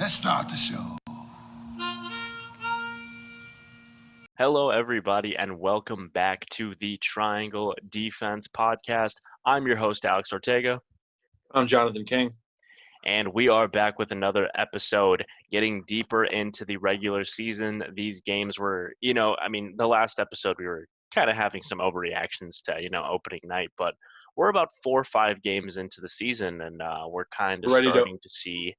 Let's start the show. Hello, everybody, and welcome back to the Triangle Defense Podcast. I'm your host, Alex Ortega. I'm Jonathan King. And we are back with another episode, getting deeper into the regular season. These games were, the last episode we were kind of having some overreactions to, opening night, but we're about 4 or 5 games into the season, and we're kind of starting to see,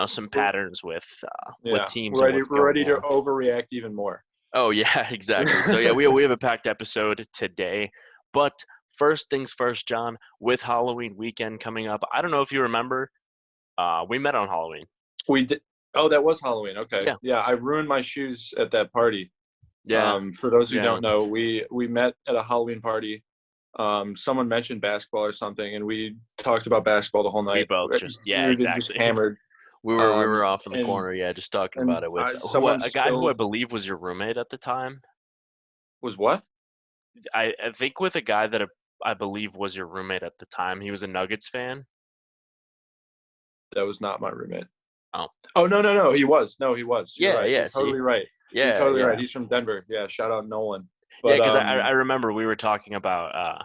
some patterns with teams. We're ready to overreact even more. Oh, yeah, exactly. So, we have a packed episode today. But first things first, John, with Halloween weekend coming up, I don't know if you remember, we met on Halloween. We did. Oh, that was Halloween. Okay. Yeah, I ruined my shoes at that party. Yeah. For those who don't know, we met at a Halloween party. Someone mentioned basketball or something, and we talked about basketball the whole night. We both exactly. Just hammered. We were off in the corner, just talking about it with a guy who I believe was your roommate at the time. Was what? I think with a guy that I believe was your roommate at the time. He was a Nuggets fan. That was not my roommate. Oh. Oh, no. He was. No, he was. You're right. You're totally right. Yeah. You're totally right. He's from Denver. Yeah, shout out Nolan. But, because I remember we were talking about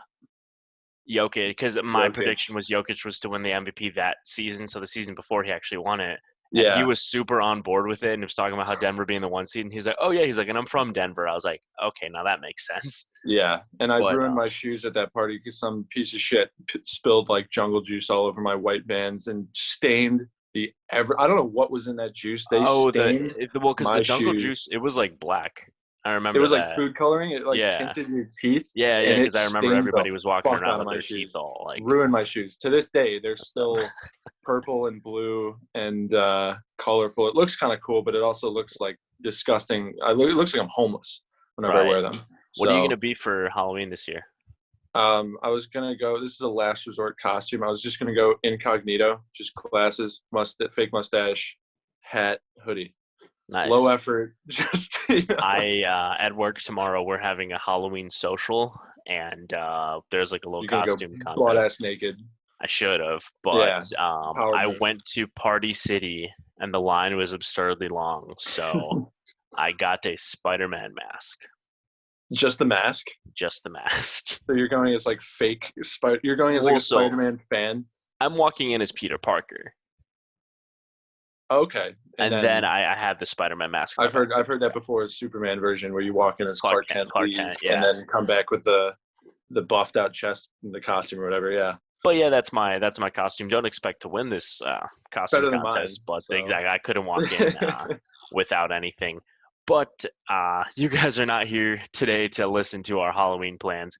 Jokic, because my prediction was Jokic was to win the MVP that season, so the season before he actually won it. And he was super on board with it, and he was talking about how Denver being the 1 seed, and he's like, oh, yeah, and I'm from Denver. I was like, okay, now that makes sense. Yeah, and I ruined my shoes at that party because some piece of shit spilled, like, jungle juice all over my white Vans and stained I don't know what was in that juice. They stained because the jungle juice, it was, like, black. I remember it was like food coloring. It tinted your teeth. Yeah, because I remember everybody was walking around with their teeth all like ruined my shoes. To this day, they're still purple and blue and colorful. It looks kind of cool, but it also looks like disgusting. It looks like I'm homeless whenever I wear them. What are you gonna be for Halloween this year? I was gonna go. This is a last resort costume. I was just gonna go incognito, just glasses, fake mustache, hat, hoodie. Nice. Low effort. Just I at work tomorrow we're having a Halloween social, and there's like a little costume contest. Blood ass naked. I should have, but I went to Party City and the line was absurdly long, so I got a Spider-Man mask. Just the mask. Just the mask. So you're going as like fake You're going as like a Spider-Man fan. I'm walking in as Peter Parker. Okay, and then I have the Spider-Man mask. I've heard that before. A Superman version where you walk in as Clark Kent, and then come back with the buffed out chest and the costume or whatever. Yeah. But yeah, that's my costume. Don't expect to win this costume contest, but I couldn't walk in without anything. But you guys are not here today to listen to our Halloween plans.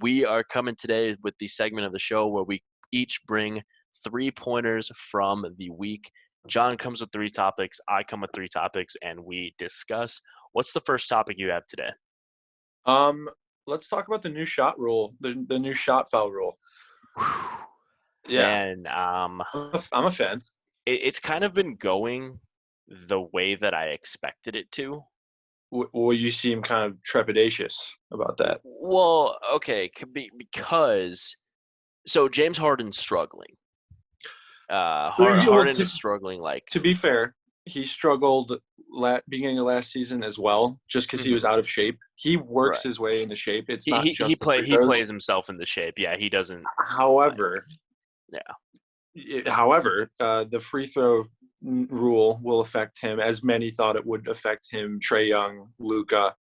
We are coming today with the segment of the show where we each bring 3 pointers from the week. John comes with 3 topics. I come with 3 topics, and we discuss. What's the first topic you have today? Let's talk about the new shot rule, the new shot foul rule. Yeah, and I'm a fan. It's kind of been going the way that I expected it to. Well, you seem kind of trepidatious about that. Well, okay, because James Harden's struggling. Harden is struggling. Like, to be fair, he struggled beginning of last season as well, just because he was out of shape. He works his way into shape. It's not just he plays himself into shape. Yeah, he doesn't. However, the free throw rule will affect him, as many thought it would affect him. Trae Young, Luka.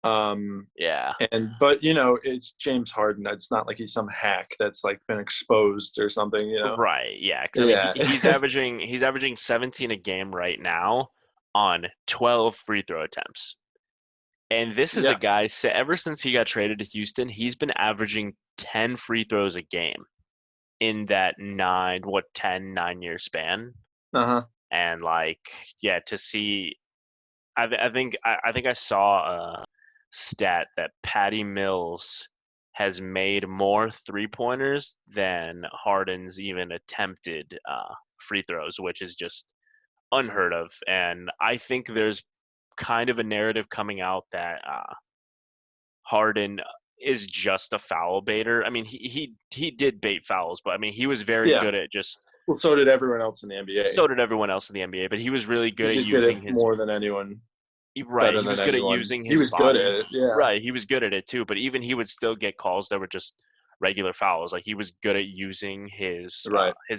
But it's James Harden. It's not like he's some hack that's like been exposed or something, Right. Yeah. He's averaging 17 a game right now on 12 free throw attempts. And this is a guy, ever since he got traded to Houston, he's been averaging 10 free throws a game in that 9-year span. And to see, I think I saw a stat that Patty Mills has made more 3-pointers than Harden's even attempted free throws, which is just unheard of. And I think there's kind of a narrative coming out that Harden is just a foul baiter. I mean, he did bait fouls, but I mean, he was very good at just Well, so did everyone else in the NBA. So did everyone else in the NBA, but he was really good He at just did using it more than anyone. right. Better He was than good anyone. at using He his was body. good at it. Yeah. Right. He was good at it too, but even he would still get calls that were just regular fouls. Like he was good at using his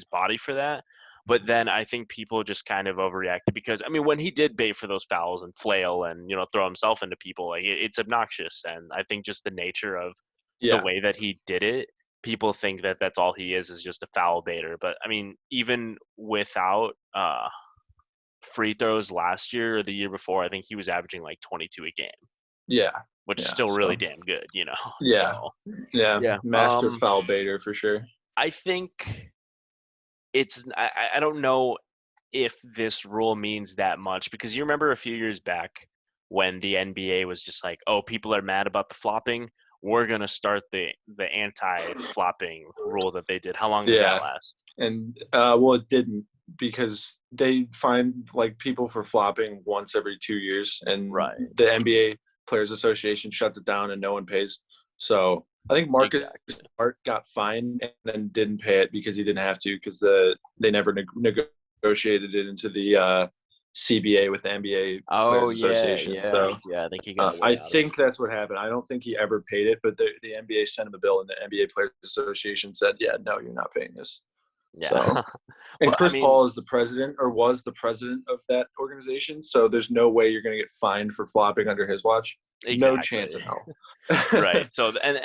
body for that. But then I think people just kind of overreacted because I mean when he did bait for those fouls and flail and throw himself into people, like it's obnoxious. And I think just the nature of the way that he did it, people think that that's all he is just a foul baiter. But I mean even without free throws last year or the year before, I think he was averaging like 22 a game. Yeah. Which is still really damn good, Yeah. So, yeah. Master foul baiter for sure. I think I don't know if this rule means that much because you remember a few years back when the NBA was just like, oh, people are mad about the flopping. We're going to start the anti-flopping rule that they did. How long did that last? And, well, it didn't because they find like people for flopping once every 2 years and the NBA Players Association shuts it down and no one pays. So I think Marcus Smart got fined and then didn't pay it because he didn't have to because they never negotiated it into the CBA with the NBA Players Association. So, I think he got. I think that's what happened. I don't think he ever paid it, but the NBA sent him a bill and the NBA Players Association said, "Yeah, no, you're not paying this." Yeah. So, and Chris Paul is the president or was the president of that organization. So there's no way you're going to get fined for flopping under his watch. Exactly. No chance in hell. Right. So, and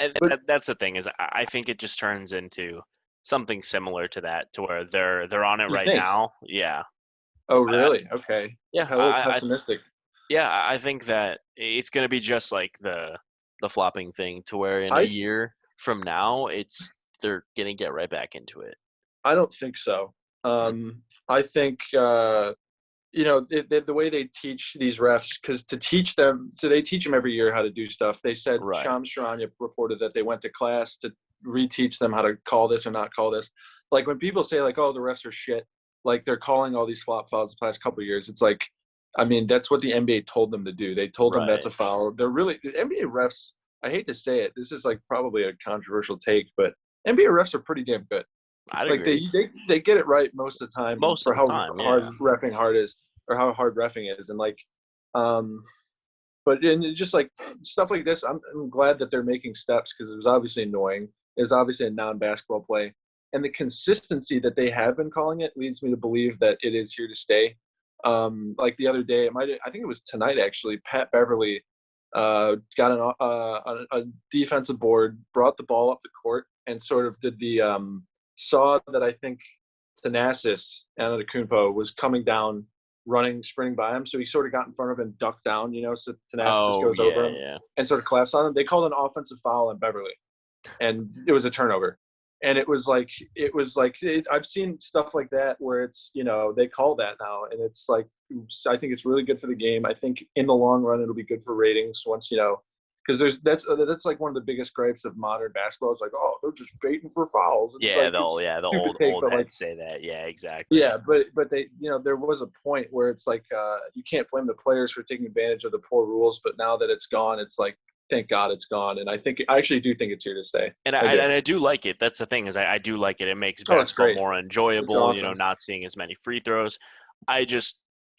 that's the thing is I think it just turns into something similar to that to where they're on it right now. Yeah. Oh, really? Okay. Yeah. A little pessimistic. I think that it's going to be just like the flopping thing to where in a year from now, they're going to get right back into it. I don't think so. I think, the way they teach these refs, because they teach them every year how to do stuff. They said Shams Charania reported that they went to class to reteach them how to call this or not call this. Like when people say like, oh, the refs are shit, like they're calling all these flop fouls the past couple of years. It's like, I mean, that's what the NBA told them to do. They told them that's a foul. They're really the NBA refs. I hate to say it. This is like probably a controversial take, but NBA refs are pretty damn good. I'd agree. They get it right most of the time. How hard refing is, and like, but in just like stuff like this, I'm glad that they're making steps because it was obviously annoying. It was obviously a non-basketball play, and the consistency that they have been calling it leads me to believe that it is here to stay. Like the other day, I think it was tonight actually. Pat Beverly got a defensive board, brought the ball up the court, and sort of did the saw that I think Thanasis Antetokounmpo was coming down, sprinting by him. So he sort of got in front of him and ducked down, so Thanasis goes over him and sort of collapsed on him. They called an offensive foul on Beverly, and it was a turnover. And it was like I've seen stuff like that where it's, they call that now. And it's like, I think it's really good for the game. I think in the long run, it'll be good for ratings once, because that's like one of the biggest gripes of modern basketball. It's like, oh, they're just baiting for fouls. And the old heads say that. Yeah, exactly. Yeah, but they, there was a point where it's like you can't blame the players for taking advantage of the poor rules. But now that it's gone, it's like, thank God it's gone. And I actually do think it's here to stay. And I do like it. That's the thing is I do like it. It makes basketball more enjoyable. Awesome. Not seeing as many free throws.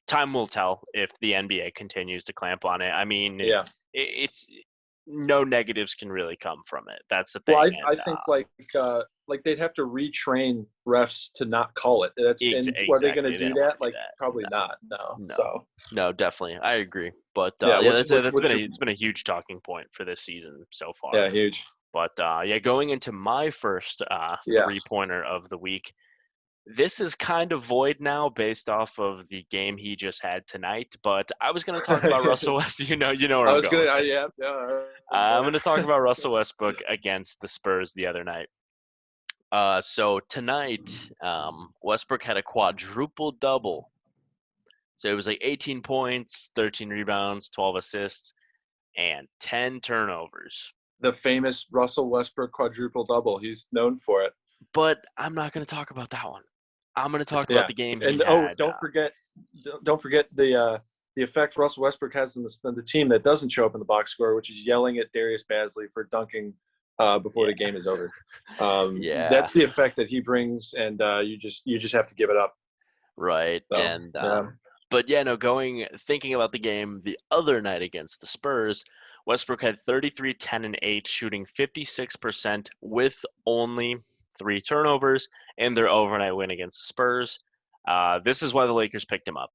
Time will tell if the NBA continues to clamp on it. I mean, it's no negatives can really come from it. That's the thing. Well, I think like they'd have to retrain refs to not call it. Are they going to do that? Like probably not. No, definitely. I agree. But it's been a huge talking point for this season so far. Yeah, huge. But going into my first 3-pointer of the week. This is kind of void now based off of the game he just had tonight, but I was going to talk about Russell Westbrook. You know where I'm going. I'm going to talk about Russell Westbrook against the Spurs the other night. So tonight, Westbrook had a quadruple double. So it was like 18 points, 13 rebounds, 12 assists, and 10 turnovers. The famous Russell Westbrook quadruple double. He's known for it. But I'm not going to talk about that one. I'm going to talk about the game he had. Don't forget the effect Russell Westbrook has on the team that doesn't show up in the box score, which is yelling at Darius Bazley for dunking before the game is over. That's the effect that he brings, and you just have to give it up. Right. So, and but thinking about the game the other night against the Spurs, Westbrook had 33, 10, and 8, shooting 56% with only 3 turnovers in their overnight win against the Spurs. This is why the Lakers picked him up.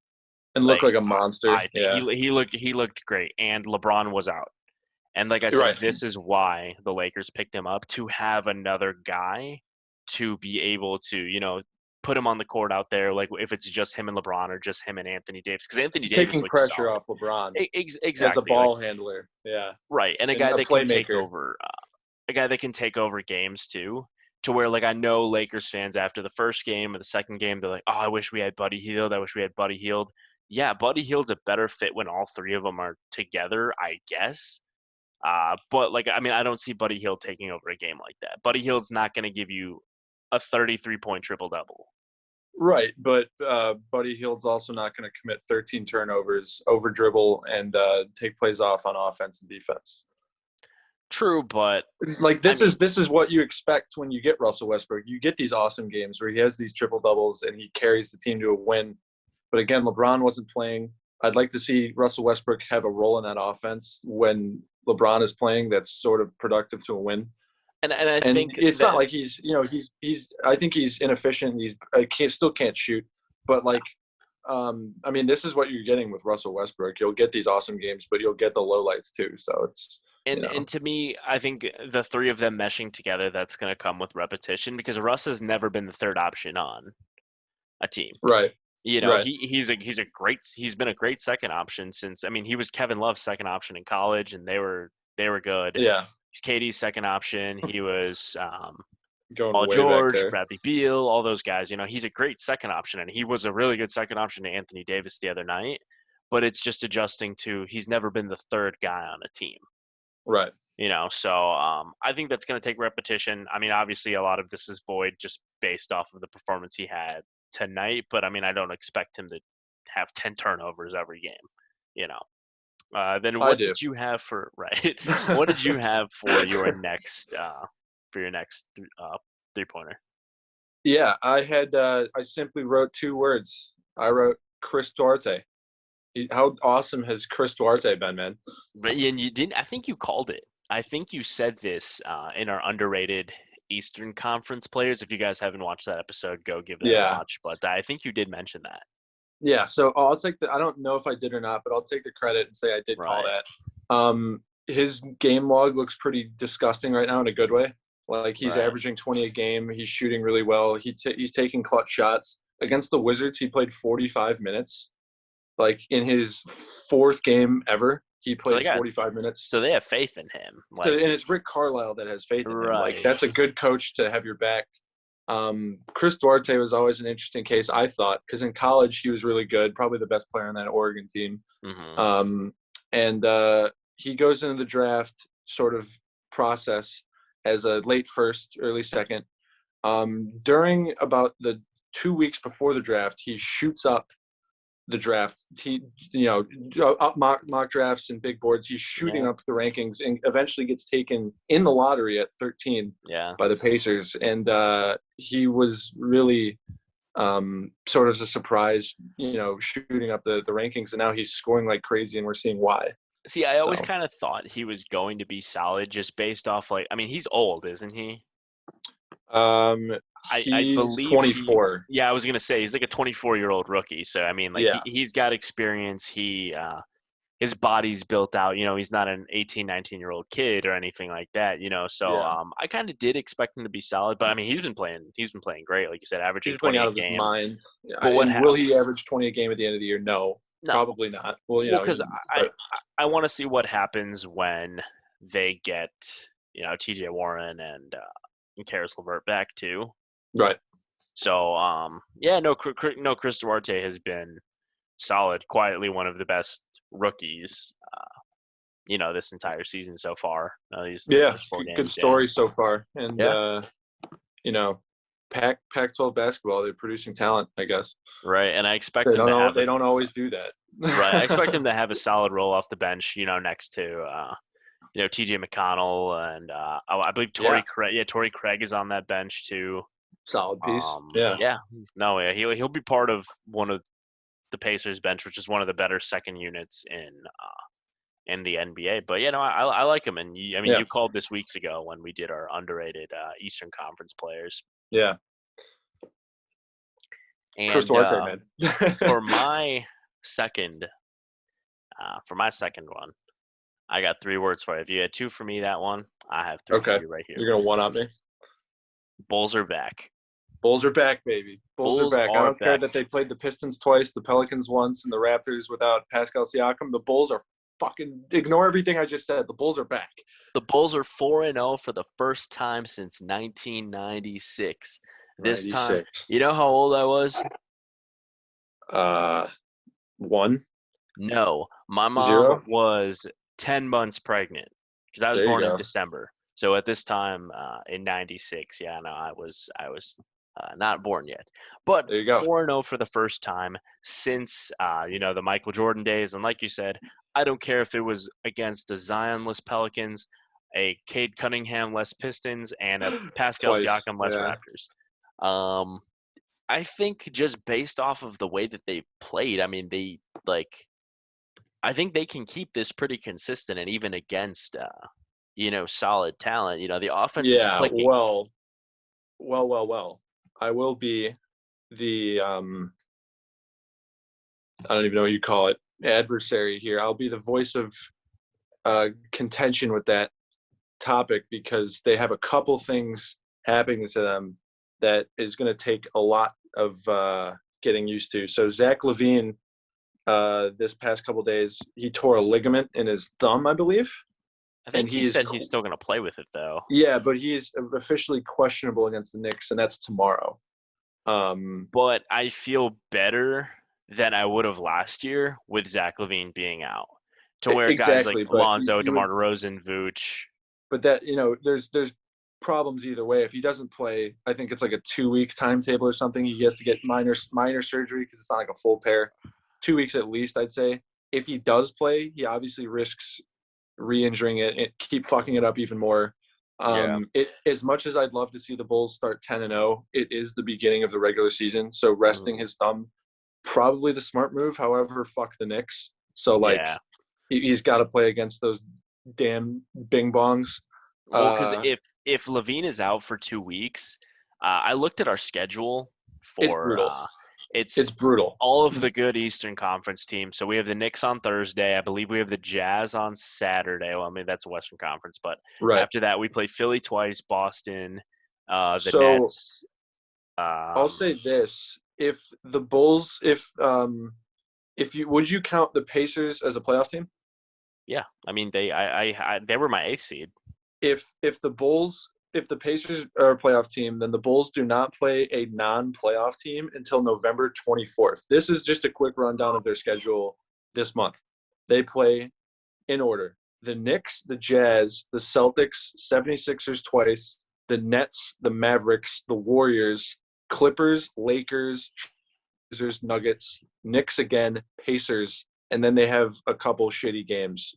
And looked like a monster. He looked great, and LeBron was out. And like I said, this is why the Lakers picked him up, to have another guy to be able to, put him on the court out there, like if it's just him and LeBron or just him and Anthony Davis, because Anthony Davis taking pressure off LeBron. Exactly, as a ball handler. Yeah, right, and a guy that can take over, games too. To where, like, I know Lakers fans after the first game or the second game, they're like, "Oh, I wish we had Buddy Hield. I wish we had Buddy Hield." Yeah, Buddy Hield's a better fit when all 3 of them are together, I guess. But like, I mean, I don't see Buddy Hield taking over a game like that. Buddy Hield's not going to give you a 33-point triple-double. Right, but Buddy Hield's also not going to commit 13 turnovers, over dribble, and take plays off on offense and defense. True, but like this is what you expect when you get Russell Westbrook. You get these awesome games where he has these triple doubles and he carries the team to a win. But again, LeBron wasn't playing. I'd like to see Russell Westbrook have a role in that offense when LeBron is playing. That's sort of productive to a win. And I think it's not like he's I think he's inefficient. Still can't shoot. But like, I mean, this is what you're getting with Russell Westbrook. You'll get these awesome games, but you'll get the lowlights too. So it's. And to me, I think the 3 of them meshing together, that's going to come with repetition, because Russ has never been the third option on a team. Right. He's been a great second option since, I mean, he was Kevin Love's second option in college, and they were good. Yeah. He's KD's second option. He was Paul George, Bradley Beal, all those guys. He's a great second option, and he was a really good second option to Anthony Davis the other night. But it's just adjusting to, he's never been the third guy on a team. Right. So I think that's going to take repetition. I mean, obviously a lot of this is void just based off of the performance he had tonight, but I mean, I don't expect him to have 10 turnovers every game, Then what did you have for what did you have for your next 3-pointer? Yeah, I had I simply wrote 2 words. I wrote Chris Duarte. How awesome has Chris Duarte been, man? And you didn't. I think you called it. I think you said this in our underrated Eastern Conference players. If you guys haven't watched that episode, go give it a watch. But I think you did mention that. Yeah. So I'll take I don't know if I did or not, but I'll take the credit and say I did call that. His game log looks pretty disgusting right now in a good way. Like he's averaging 20 a game. He's shooting really well. He's taking clutch shots. Against the Wizards, he played 45 minutes. Like in his 4th game ever, he played 45 minutes. So they have faith in him. And it's Rick Carlisle that has faith in him. Like that's a good coach to have your back. Chris Duarte was always an interesting case, I thought, because in college he was really good, probably the best player on that Oregon team. Mm-hmm. And he goes into the draft sort of process as a late first, early second. During about the 2 weeks before the draft, he shoots up the draft. He, up mock drafts and big boards. He's shooting up the rankings and eventually gets taken in the lottery at 13 by the Pacers. And he was really sort of a surprise, shooting up the rankings. And now he's scoring like crazy, and we're seeing why. See, I always kind of thought he was going to be solid just based off, like, I mean, he's old, isn't he? I believe 24. I was gonna say he's like a 24-year-old rookie. So I mean, like he's got experience. His body's built out. He's not an 18, 19-year-old kid or anything like that. So I kind of did expect him to be solid, but I mean, he's been playing great, like you said, averaging 20 a game. Mind. Yeah, but will he average 20 a game at the end of the year? No. Probably not. Well, because I want to see what happens when they get T.J. Warren and Karis LeVert back too. Right. So, Chris Duarte has been solid, quietly one of the best rookies, this entire season so far. Good story so far. And, Pac-12 basketball, they're producing talent, I guess. Right, and I expect they don't always do that. Right, I expect him to have a solid role off the bench, next to T.J. McConnell and I believe Torrey Craig is on that bench too. Solid piece. He'll be part of one of the Pacers bench, which is one of the better second units in the NBA. But I like him, and you called this weeks ago when we did our underrated Eastern Conference players. Yeah. And Duarte, man. for my second one, I got 3 words for you. If you had 2 for me, that one, I have 3 for you right here. You're gonna one-up me. Bulls are back. Bulls are back, baby. Bulls are back. I don't care that they played the Pistons twice, the Pelicans once, and the Raptors without Pascal Siakam. The Bulls are fucking – ignore everything I just said. The Bulls are back. The Bulls are 4-0 for the first time since 1996. This 96. Time – you know how old I was? 1. No. My mom was 10 months pregnant because I was born in December. So at this time in 96, I was not born yet. But 4-0 for the first time since, the Michael Jordan days. And like you said, I don't care if it was against the Zion-less Pelicans, a Cade Cunningham-less Pistons, and a Pascal Siakam-less Raptors. I think just based off of the way that they played, I think they can keep this pretty consistent, and even against, solid talent. The offense is clicking. Well. I will be the I don't even know what you call it, adversary here. I'll be the voice of contention with that topic because they have a couple things happening to them that is going to take a lot of getting used to. So Zach Levine, this past couple days, he tore a ligament in his thumb, I believe. I think he said he's still going to play with it, though. Yeah, but he's officially questionable against the Knicks, and that's tomorrow. But I feel better than I would have last year with Zach Levine being out. To where guys like Lonzo, DeMar DeRozan, Vooch. But that, there's problems either way. If he doesn't play, I think it's like a 2-week timetable or something. He has to get minor surgery because it's not like a full tear. 2 weeks at least, I'd say. If he does play, he obviously risks re-injuring it and keep fucking it up even more. As much as I'd love to see the Bulls start 10-0, it is the beginning of the regular season. So resting his thumb, probably the smart move. However, fuck the Knicks. So he's got to play against those damn bing bongs. Well, because if Levine is out for 2 weeks, I looked at our schedule for. It's brutal. It's brutal. All of the good Eastern Conference teams. So we have the Knicks on Thursday. I believe we have the Jazz on Saturday. Well, that's a Western Conference, but after that we play Philly twice, Boston, the Nets. I'll say this: if the Bulls, would you count the Pacers as a playoff team? Yeah, they were my 8th seed. If the Pacers are a playoff team, then the Bulls do not play a non-playoff team until November 24th. This is just a quick rundown of their schedule this month. They play in order: the Knicks, the Jazz, the Celtics, 76ers twice, the Nets, the Mavericks, the Warriors, Clippers, Lakers, Nuggets, Knicks again, Pacers, and then they have a couple shitty games.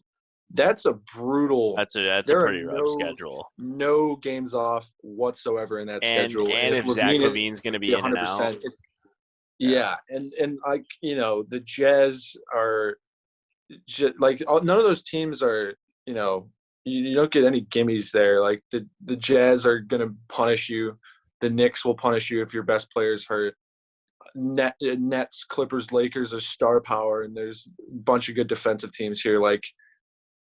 That's a brutal. That's a pretty rough schedule. No games off whatsoever in that schedule. And if Zach Levine's going to be 100%, in and out. And the Jazz are just, none of those teams are, you don't get any gimmies there. Like the Jazz are going to punish you. The Knicks will punish you if your best player's hurt. Nets, Clippers, Lakers are star power, and there's a bunch of good defensive teams here.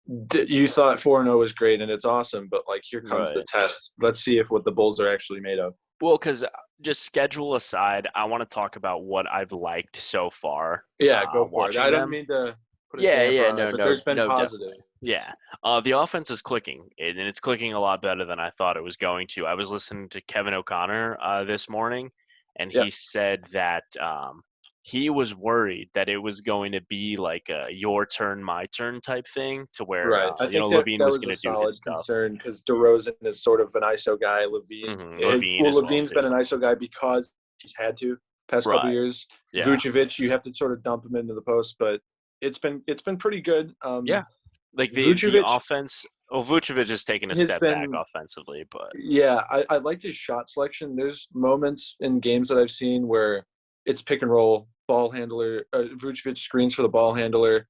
You thought 4-0 was great, and it's awesome, but here comes the test. Let's see what the Bulls are actually made of. Well, because just schedule aside, I want to talk about what I've liked so far. Yeah, go for it. I don't mean to put but there's been positive. Yeah, the offense is clicking, and it's clicking a lot better than I thought it was going to. I was listening to Kevin O'Connor this morning, and he said that he was worried that it was going to be like a your turn, my turn type thing, to where I think Levine that was going to do his stuff. Concern because DeRozan is sort of an ISO guy. Levine's been an ISO guy because he's had to past couple years. Yeah. Vucevic, you have to sort of dump him into the post, but it's been pretty good. The offense Well, Vucevic is taking a step back offensively, but yeah, I liked his shot selection. There's moments in games that I've seen where it's pick and roll, ball handler, Vucevic screens for the ball handler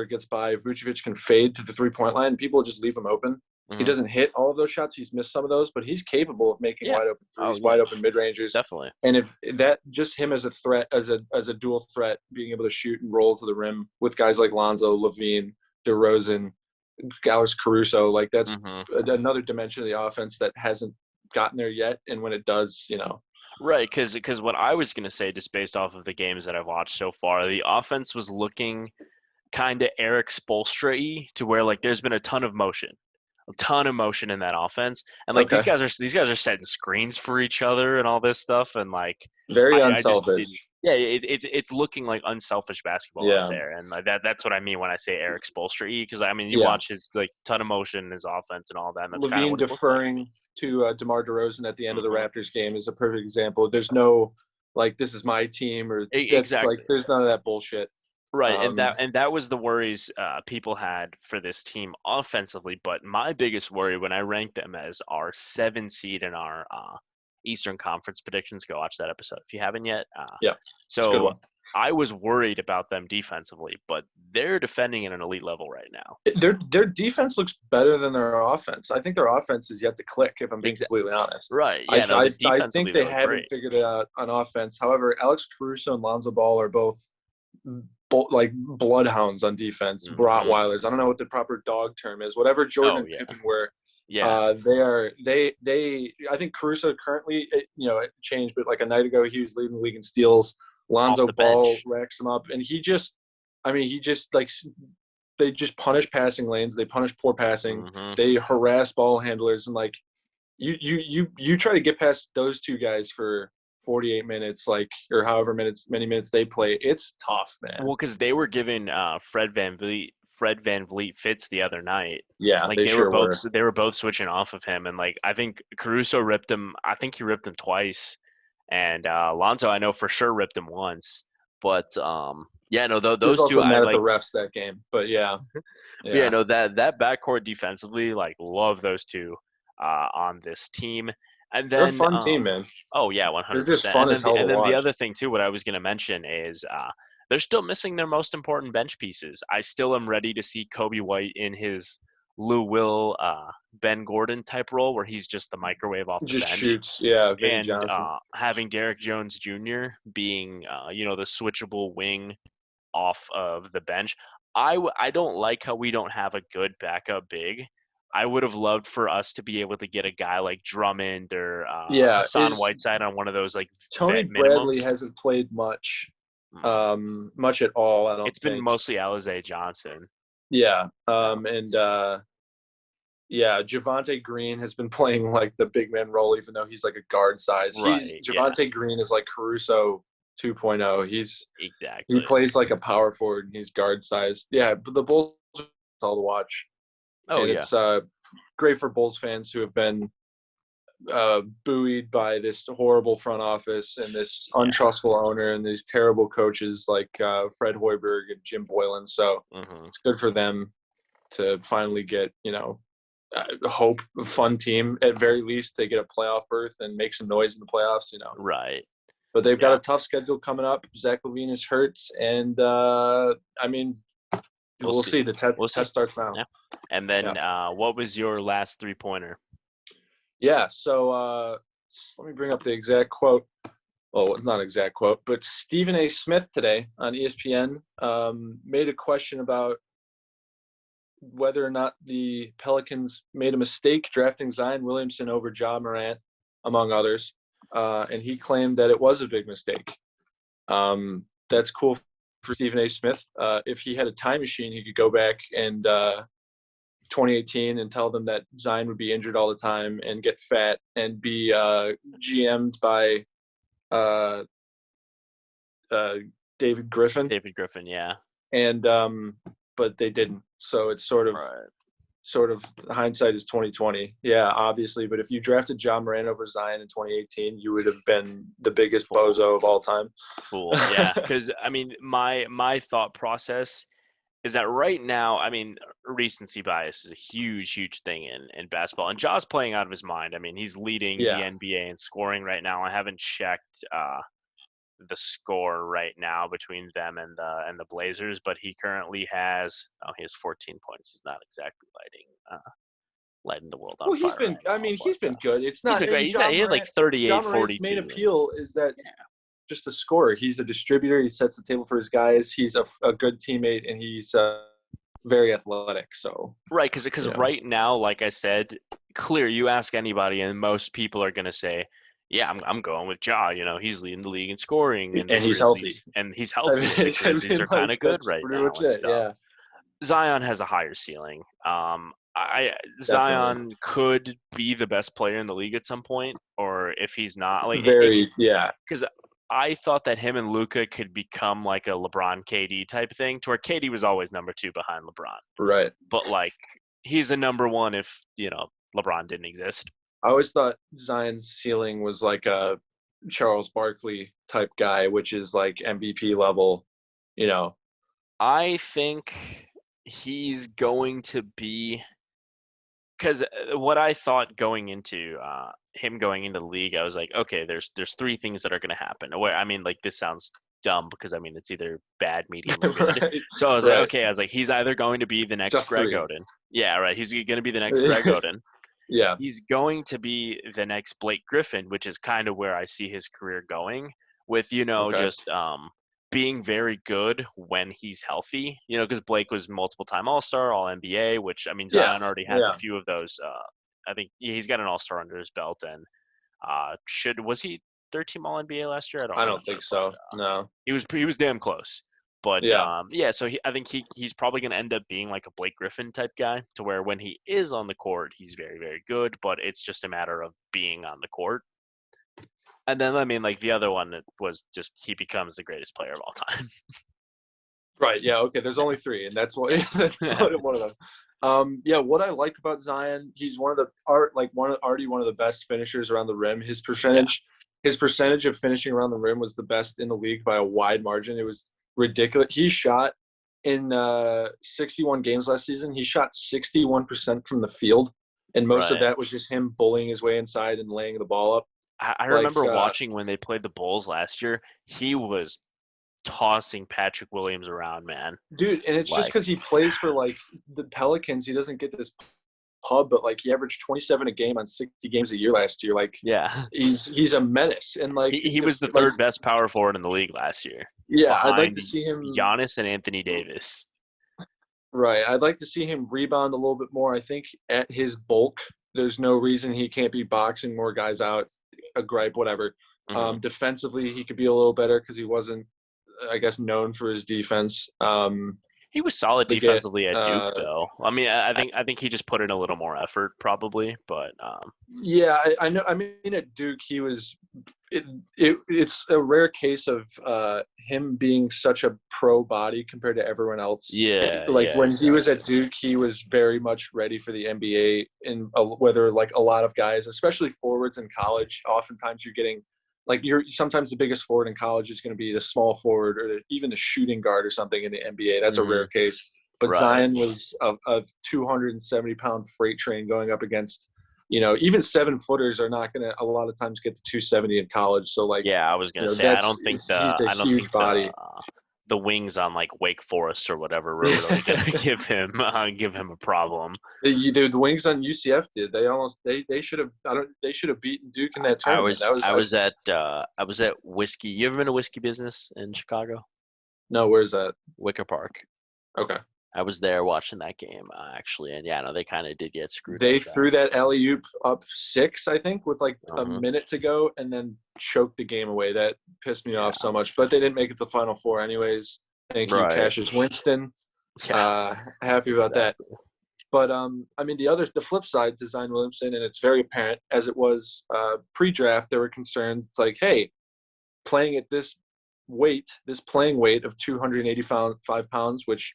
gets by, Vucevic can fade to the 3-point line, and people just leave him open. Mm-hmm. He doesn't hit all of those shots. He's missed some of those, but he's capable of making wide open threes, wide open mid-rangers. Definitely. And if that, just him as a threat, as a dual threat, being able to shoot and roll to the rim with guys like Lonzo, Levine, DeRozan, Alex Caruso, like that's another dimension of the offense that hasn't gotten there yet. And when it does, Right, because what I was going to say, just based off of the games that I've watched so far, the offense was looking kind of Eric Spoelstra-y, to where like there's been a ton of motion in that offense, and like these guys are setting screens for each other and all this stuff, and like very unselfish. It's looking like unselfish basketball out there, and like that's what I mean when I say Eric Spoelstra-y, because I mean you watch his like ton of motion in his offense and all that. And that's Levine kind of deferring to DeMar DeRozan at the end of the Raptors game is a perfect example. There's no like this is my team or exactly. Like there's none of that bullshit. Right, and that was the worries people had for this team offensively. But my biggest worry when I ranked them as our 7 seed in our Eastern Conference predictions, go watch that episode if you haven't yet. So I was worried about them defensively, but they're defending at an elite level right now. Their defense looks better than their offense. I think their offense is yet to click, if I'm being completely honest. Right. Yeah, I think they haven't figured it out on offense. However, Alex Caruso and Lonzo Ball are both like bloodhounds on defense, Rottweilers. I don't know what the proper dog term is. Whatever Jordan and Pippen were. Yeah, they. I think Caruso currently, it changed, but like a night ago, he was leading the league in steals. Lonzo Ball racks him up, and he just like they just punish passing lanes. They punish poor passing. They harass ball handlers, and like you try to get past those two guys for 48 minutes, like, or however many minutes they play. It's tough, man. Well, because they were giving Fred VanVleet fits the other night. Yeah, like they were both switching off of him, and like I think Caruso ripped him. I think he ripped him twice, and Lonzo I know for sure ripped him once. But those two I like the refs that game. But that backcourt defensively, like, love those two on this team. And then they're a fun team, man. Oh yeah, 100%. They're just fun as hell to watch. And then the other thing too, what I was going to mention is they're still missing their most important bench pieces. I still am ready to see Kobe White in his Lou Will, Ben Gordon type role, where he's just the microwave off the bench. Just shoots, yeah. And having Derek Jones Jr. being, the switchable wing off of the bench. I don't like how we don't have a good backup big. I would have loved for us to be able to get a guy like Drummond or Hassan Whiteside on one of those like Tony Bradley hasn't played much at all. I don't. It's been mostly Alize Johnson. Yeah, Javonte Green has been playing like the big man role, even though he's like a guard size. Javonte Green is like Caruso 2.0. He plays like a power forward and he's guard size. Yeah, but the Bulls are all to watch. It's great for Bulls fans who have been buoyed by this horrible front office and this untrustful owner and these terrible coaches like Fred Hoiberg and Jim Boylan. So it's good for them to finally get, hope, a fun team. At very least, they get a playoff berth and make some noise in the playoffs, Right. But they've got a tough schedule coming up. Zach LaVine is hurt, and we'll see. The test starts now. Yeah. And then what was your last 3-pointer? Yeah, so let me bring up the exact quote. Well, not exact quote, but Stephen A. Smith today on ESPN made a question about whether or not the Pelicans made a mistake drafting Zion Williamson over Ja Morant, among others. And he claimed that it was a big mistake. That's cool for Stephen A. Smith. If he had a time machine, he could go back and 2018 and tell them that Zion would be injured all the time and get fat and be GM'd by David Griffin. David Griffin, yeah. And but they didn't. So it's sort of hindsight is 2020. Yeah, obviously. But if you drafted Ja Morant over Zion in 2018, you would have been the biggest bozo of all time. Fool, yeah. Because I mean, my thought process is that right now, I mean, recency bias is a huge thing in basketball. And Ja's playing out of his mind. I mean, he's leading the NBA in scoring right now. I haven't checked the score right now between them and the Blazers, but he currently has 14 points. He's not exactly lighting the world on fire. He's been he's been good. It's not he's been great. He had like 38, 42. Main appeal is that just a scorer. He's a distributor. He sets the table for his guys. He's a good teammate, and he's very athletic. So right, because right now, like I said, clear. You ask anybody, and most people are gonna say, "Yeah, I'm going with Ja. You know, he's leading the league in scoring, and he's healthy. And he's healthy. These are kind of good right now. Yeah. Zion has a higher ceiling. Zion could be the best player in the league at some point, or if he's not, because I thought that him and Luka could become like a LeBron KD type thing, to where KD was always number 2 behind LeBron. Right. But like he's a number 1 if LeBron didn't exist. I always thought Zion's ceiling was like a Charles Barkley type guy, which is like MVP level. I think he's going to be. Because what I thought going into him going into the league, I was like, okay, there's 3 things that are going to happen. I mean, like, this sounds dumb because I mean it's either bad, medium, or good. Right. So I was like, okay, he's either going to be the next Just Greg 3. Oden. Yeah, right. He's going to be the next Greg Oden. Yeah. He's going to be the next Blake Griffin, which is kind of where I see his career going with just being very good when he's healthy, because Blake was multiple-time All-Star, All-NBA, which, I mean, Zion already has a few of those. I think he's got an All-Star under his belt, and was he third-team All-NBA last year? I don't think so. No. He was damn close. But, so I think he's probably going to end up being like a Blake Griffin type guy, to where when he is on the court, he's very, very good, but it's just a matter of being on the court. And then, I mean, like, the other one was just he becomes the greatest player of all time. Right, yeah, okay, there's only 3, and that's one of them. What I like about Zion, he's one of the best finishers around the rim. His percentage of finishing around the rim was the best in the league by a wide margin. It was ridiculous. He shot in 61 games last season. He shot 61% from the field, and most of that was just him bullying his way inside and laying the ball up. I remember watching when they played the Bulls last year. He was tossing Patrick Williams around, man. Dude, and it's just because he plays for like the Pelicans. He doesn't get this pub, but like he averaged 27 a game on 60 games a year last year. Like, he's a menace, and like he was the third best power forward in the league last year. Yeah, I'd like to see him. Giannis and Anthony Davis. Right, I'd like to see him rebound a little bit more. I think at his bulk, there's no reason he can't be boxing more guys out. A gripe, whatever. Mm-hmm. Defensively, he could be a little better because he wasn't, I guess, known for his defense. He was solid defensively at Duke, though. I mean, I think he just put in a little more effort, probably. But I know. I mean, at Duke, he was. It's a rare case of him being such a pro body compared to everyone else. Yeah. When he was at Duke, he was very much ready for the NBA. And whether like a lot of guys, especially forwards in college, oftentimes you're getting. Like sometimes the biggest forward in college is going to be the small forward or even the shooting guard or something in the NBA. That's a rare case. But Zion was a 270-pound freight train going up against, even 7-footers are not going to a lot of times get to 270 in college. So like, I was going to say, I don't think the wings on like Wake Forest or whatever were really going to give him a problem. The wings on UCF did. They should have beaten Duke in that tournament. I was at Whiskey. You ever been to Whiskey Business in Chicago? No, where's that? Wicker Park. Okay. I was there watching that game actually, and they kind of did get screwed. They threw that alley-oop up 6, I think, with like a minute to go, and then choked the game away. That pissed me off so much. But they didn't make it to the Final Four anyways. Thank you, Cassius Winston. Happy about that. But I mean, the flip side to Zion Williamson, and it's very apparent as it was pre-draft, there were concerns. It's like, hey, playing at this playing weight of 285 pounds, which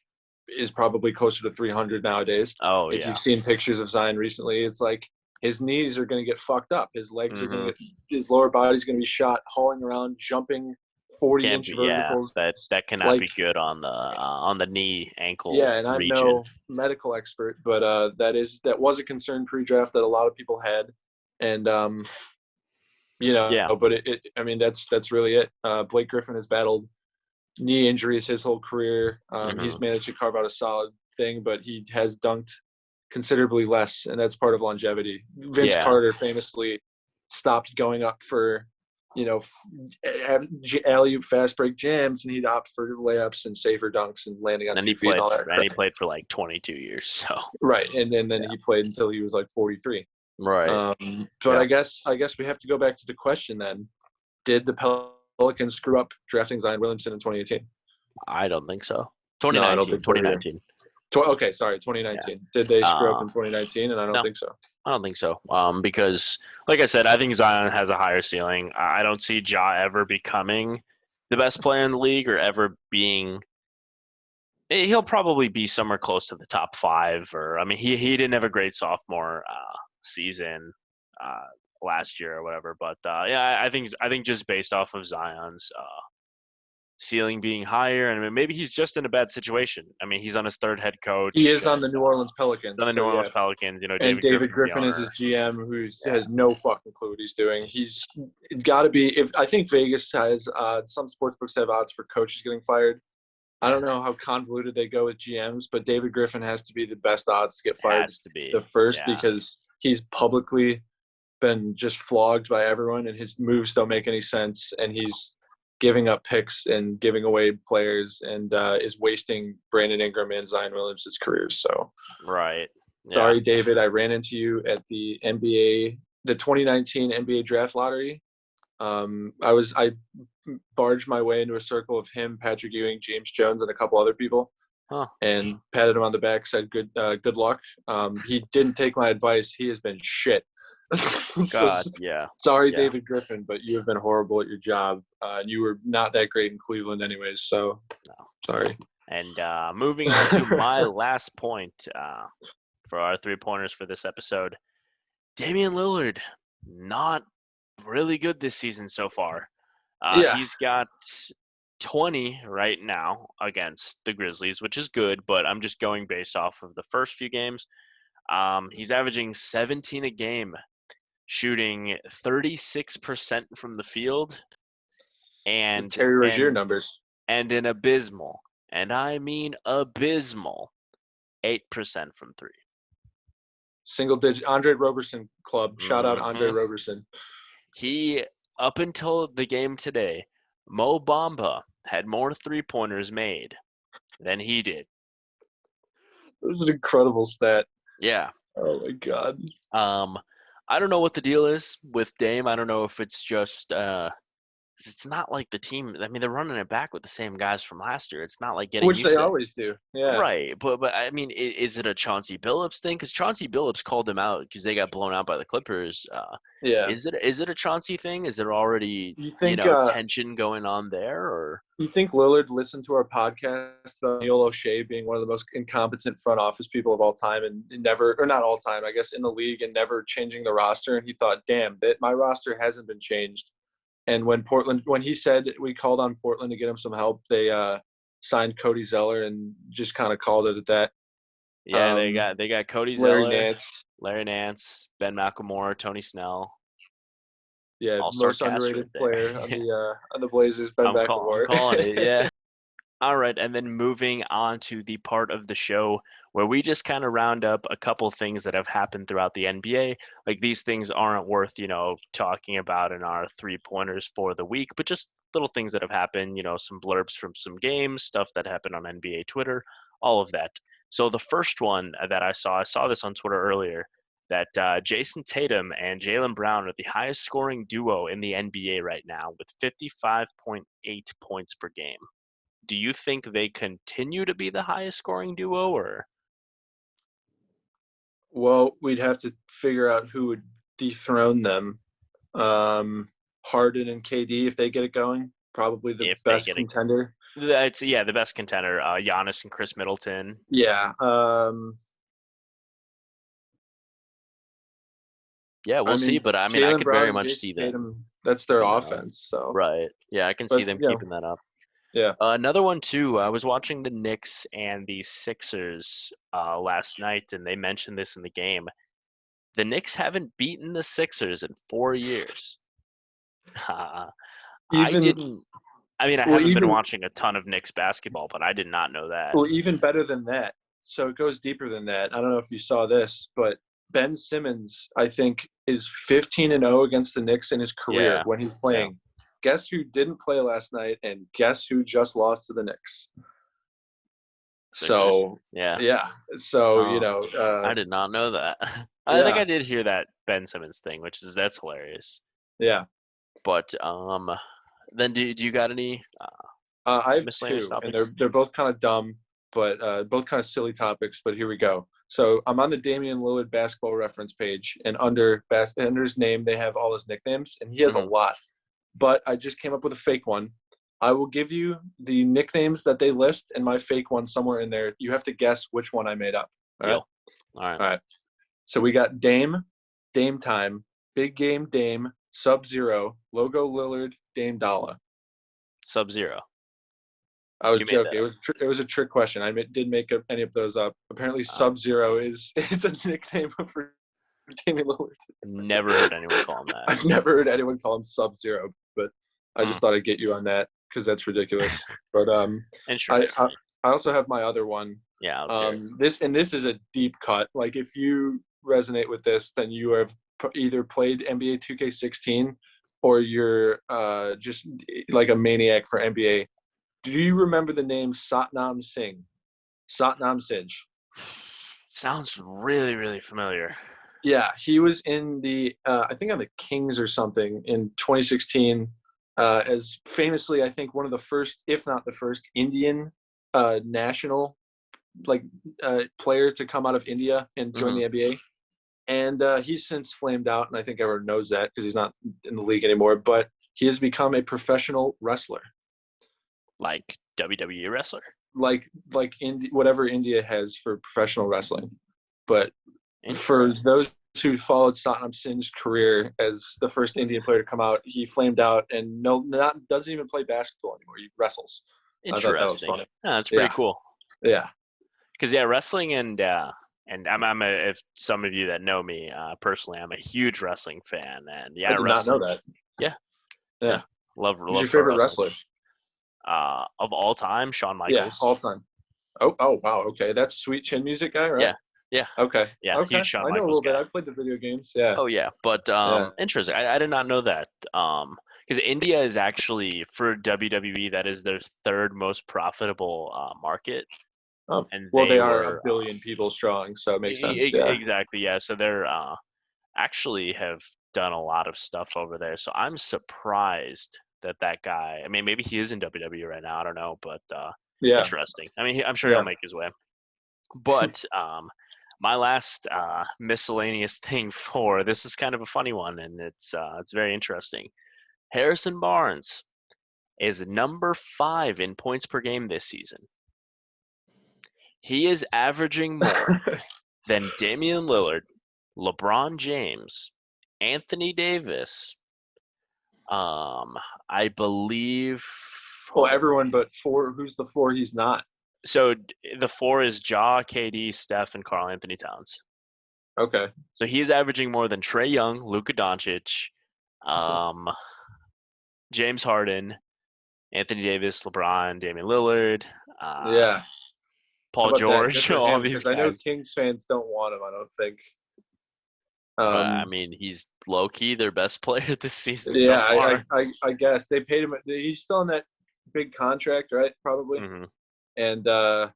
is probably closer to 300 nowadays. Oh, if you've seen pictures of Zion recently, it's like his knees are going to get fucked up. His legs are going to get, his lower body's going to be shot, hauling around, jumping 40-inch verticals. Yeah, that cannot be good on the knee, ankle. Yeah, and I'm region. no medical expert, but that was a concern pre-draft that a lot of people had, and but I mean that's really it. Blake Griffin has battled knee injuries his whole career. He's managed to carve out a solid thing, but he has dunked considerably less, and that's part of longevity. Vince Carter famously stopped going up for, alley-oop fast break jams, and he'd opt for layups and safer dunks and landing on 2 feet and all that. And he played for like 22 years. So right, and then he played until he was like 43. Right. But I guess we have to go back to the question then: did the Pelicans screw up drafting Zion Williamson in 2018? I don't think so. 2019. No, I don't think 2019. Okay, sorry, 2019. Yeah. Did they screw up in 2019? And I don't think so. I don't think so. Because, like I said, I think Zion has a higher ceiling. I don't see Ja ever becoming the best player in the league or ever being. He'll probably be somewhere close to the top 5. He didn't have a great sophomore season last year or whatever. But I think just based off of Zion's ceiling being higher, and maybe he's just in a bad situation. He's on his 3rd head coach. He is on the New Orleans Pelicans. Pelicans, and David Griffin is his GM, who has no fucking clue what he's doing. He's got to be. I think Vegas has some sportsbooks have odds for coaches getting fired. I don't know how convoluted they go with GMs, but David Griffin has to be the best odds to get fired. Has to be the first because he's publicly been just flogged by everyone, and his moves don't make any sense, and he's giving up picks and giving away players, and is wasting Brandon Ingram and Zion Williams' careers. So, right. Yeah. Sorry, David. I ran into you at the 2019 NBA draft lottery. I barged my way into a circle of him, Patrick Ewing, James Jones, and a couple other people, and patted him on the back, said good luck. He didn't take my advice. He has been shit. God, yeah. Sorry, David Griffin, but you have been horrible at your job. You were not that great in Cleveland anyways, so sorry. And moving on to my last point for our 3-pointers for this episode, Damien Lillard, not really good this season so far. He's got 20 right now against the Grizzlies, which is good, but I'm just going based off of the first few games. He's averaging 17 a game, shooting 36% from the field, and Terry Rozier numbers, and an abysmal, and I mean abysmal, 8% from 3. Single digit. Andre Roberson club. Shout out Andre Roberson. He, up until the game today, Mo Bamba had more 3-pointers made than he did. It was an incredible stat. Yeah. Oh my God. I don't know what the deal is with Dame. I don't know if it's just it's not like the team. They're running it back with the same guys from last year. It's not like getting which they always do. Yeah. Right. But is it a Chauncey Billups thing? Because Chauncey Billups called them out because they got blown out by the Clippers. Yeah. Is it a Chauncey thing? Is there already tension going on there, or you think Lillard listened to our podcast about Neil O'Shea being one of the most incompetent front office people of all time, and never, or not all time, I guess, in the league, and never changing the roster, and he thought, damn, that my roster hasn't been changed. And when he said we called on Portland to get him some help, they signed Cody Zeller and just kind of called it at that. Yeah, they got Cody Zeller, Larry Nance, Ben McLemore, Tony Snell. Yeah, most underrated player on the Blazers, Ben McLemore. I'm calling it, yeah. All right, and then moving on to the part of the show where we just kind of round up a couple things that have happened throughout the NBA. Like, these things aren't worth, talking about in our 3-pointers for the week, but just little things that have happened, some blurbs from some games, stuff that happened on NBA Twitter, all of that. So the first one that I saw this on Twitter earlier, that Jason Tatum and Jaylen Brown are the highest scoring duo in the NBA right now with 55.8 points per game. Do you think they continue to be the highest scoring duo, or? Well, we'd have to figure out who would dethrone them. Harden and KD, if they get it going, probably the best contender. The best contender. Giannis and Chris Middleton. Yeah. Yeah, we'll see, but I could very much see that. That's their offense. So right. Yeah, I can see them keeping that up. Yeah. Another one too. I was watching the Knicks and the Sixers last night, and they mentioned this in the game. The Knicks haven't beaten the Sixers in 4 years. I haven't been watching a ton of Knicks basketball, but I did not know that. Well, even better than that. So it goes deeper than that. I don't know if you saw this, but Ben Simmons, I think, is 15-0 against the Knicks in his career when he's playing. Yeah. Guess who didn't play last night, and guess who just lost to the Knicks? So I did not know that. I think I did hear that Ben Simmons thing, that's hilarious. Yeah. But then do you got any? I have two, topics? And they're both kind of dumb, but both kind of silly topics. But here we go. So I'm on the Damien Lillard basketball reference page, and under his name, they have all his nicknames, and he has a lot. But I just came up with a fake one. I will give you the nicknames that they list and my fake one somewhere in there. You have to guess which one I made up. All right. So we got Dame Time, Big Game Dame, Sub-Zero, Logo Lillard, Dame Dollar. Sub-Zero. I was joking. It was a trick question. I didn't make any of those up. Apparently, Sub-Zero is a nickname for Damien Lillard. Never heard anyone call him that. I've never heard anyone call him Sub-Zero, but I just thought I'd get you on that because that's ridiculous. But I also have my other one. Yeah. This is a deep cut. Like if you resonate with this, then you have either played NBA 2K16 or you're just like a maniac for NBA. Do you remember the name Satnam Singh? Satnam Singh. Sounds really, really familiar. Yeah, he was in the I think on the Kings or something in 2016. As famously, I think one of the first, if not the first, Indian national player to come out of India and join the NBA. And he's since flamed out, and I think everyone knows that because he's not in the league anymore. But he has become a professional wrestler, like WWE wrestler, like whatever India has for professional wrestling. But for those who followed Satnam Singh's career as the first Indian player to come out, he flamed out and doesn't even play basketball anymore. He wrestles. Interesting. That's pretty cool. Yeah. Because wrestling and I'm if some of you that know me personally, I'm a huge wrestling fan, and I did not know that. Yeah. Love. Who's your favorite wrestler? Of all time, Shawn Michaels. Yeah, all time. Oh wow. Okay, that's Sweet Chin Music guy, right? Yeah. Okay. Yeah. Okay. Huge Shawn I know Michaels a little bit. guy. I played the video games. Yeah. Oh yeah, but interesting. I did not know that. Because India is actually, for WWE, that is their third most profitable market. Oh, and they are a billion people strong, so it makes sense. Exactly, yeah. So they're actually have done a lot of stuff over there. So I'm surprised that guy. I mean, maybe he is in WWE right now. I don't know, but interesting. I mean, I'm sure he'll make his way. But my last miscellaneous thing for this is kind of a funny one, and it's very interesting. Harrison Barnes is number 5 in points per game this season. He is averaging more than Damian Lillard, LeBron James, Anthony Davis. I believe. Well, everyone but 4. Who's the 4 he's not? So the 4 is Ja, KD, Steph, and Karl Anthony Towns. Okay. So he's averaging more than Trae Young, Luka Doncic, James Harden, Anthony Davis, LeBron, Damian Lillard. Paul George, all these guys. I know Kings fans don't want him, I don't think. I mean, he's low-key their best player this season so far. I guess. They paid him. He's still in that big contract, right? Probably. Mm-hmm. And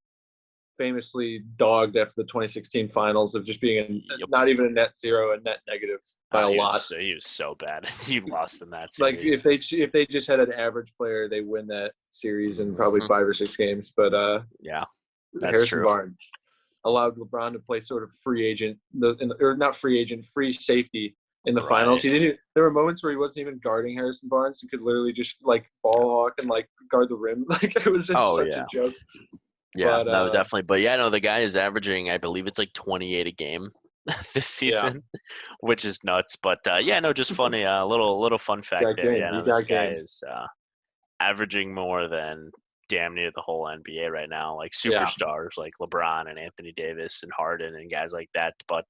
famously dogged after the 2016 finals of just being not even a net zero, a net negative by a lot. He was so bad. He lost in that series. Like if they just had an average player, they win that series in probably 5 or 6 games. But yeah, that's Harrison true. Barnes allowed LeBron to play sort of free agent, or not free agent, free safety in the finals. He didn't. There were moments where he wasn't even guarding Harrison Barnes. He could literally just like ball hawk and like guard the rim. Like it was such a joke. Yeah, but, no, definitely. But yeah, no, the guy is averaging, I believe it's like 28 a game. this season, which is nuts. But just funny. Little fun fact there. This guy is averaging more than damn near the whole NBA right now, like superstars like LeBron and Anthony Davis and Harden and guys like that. But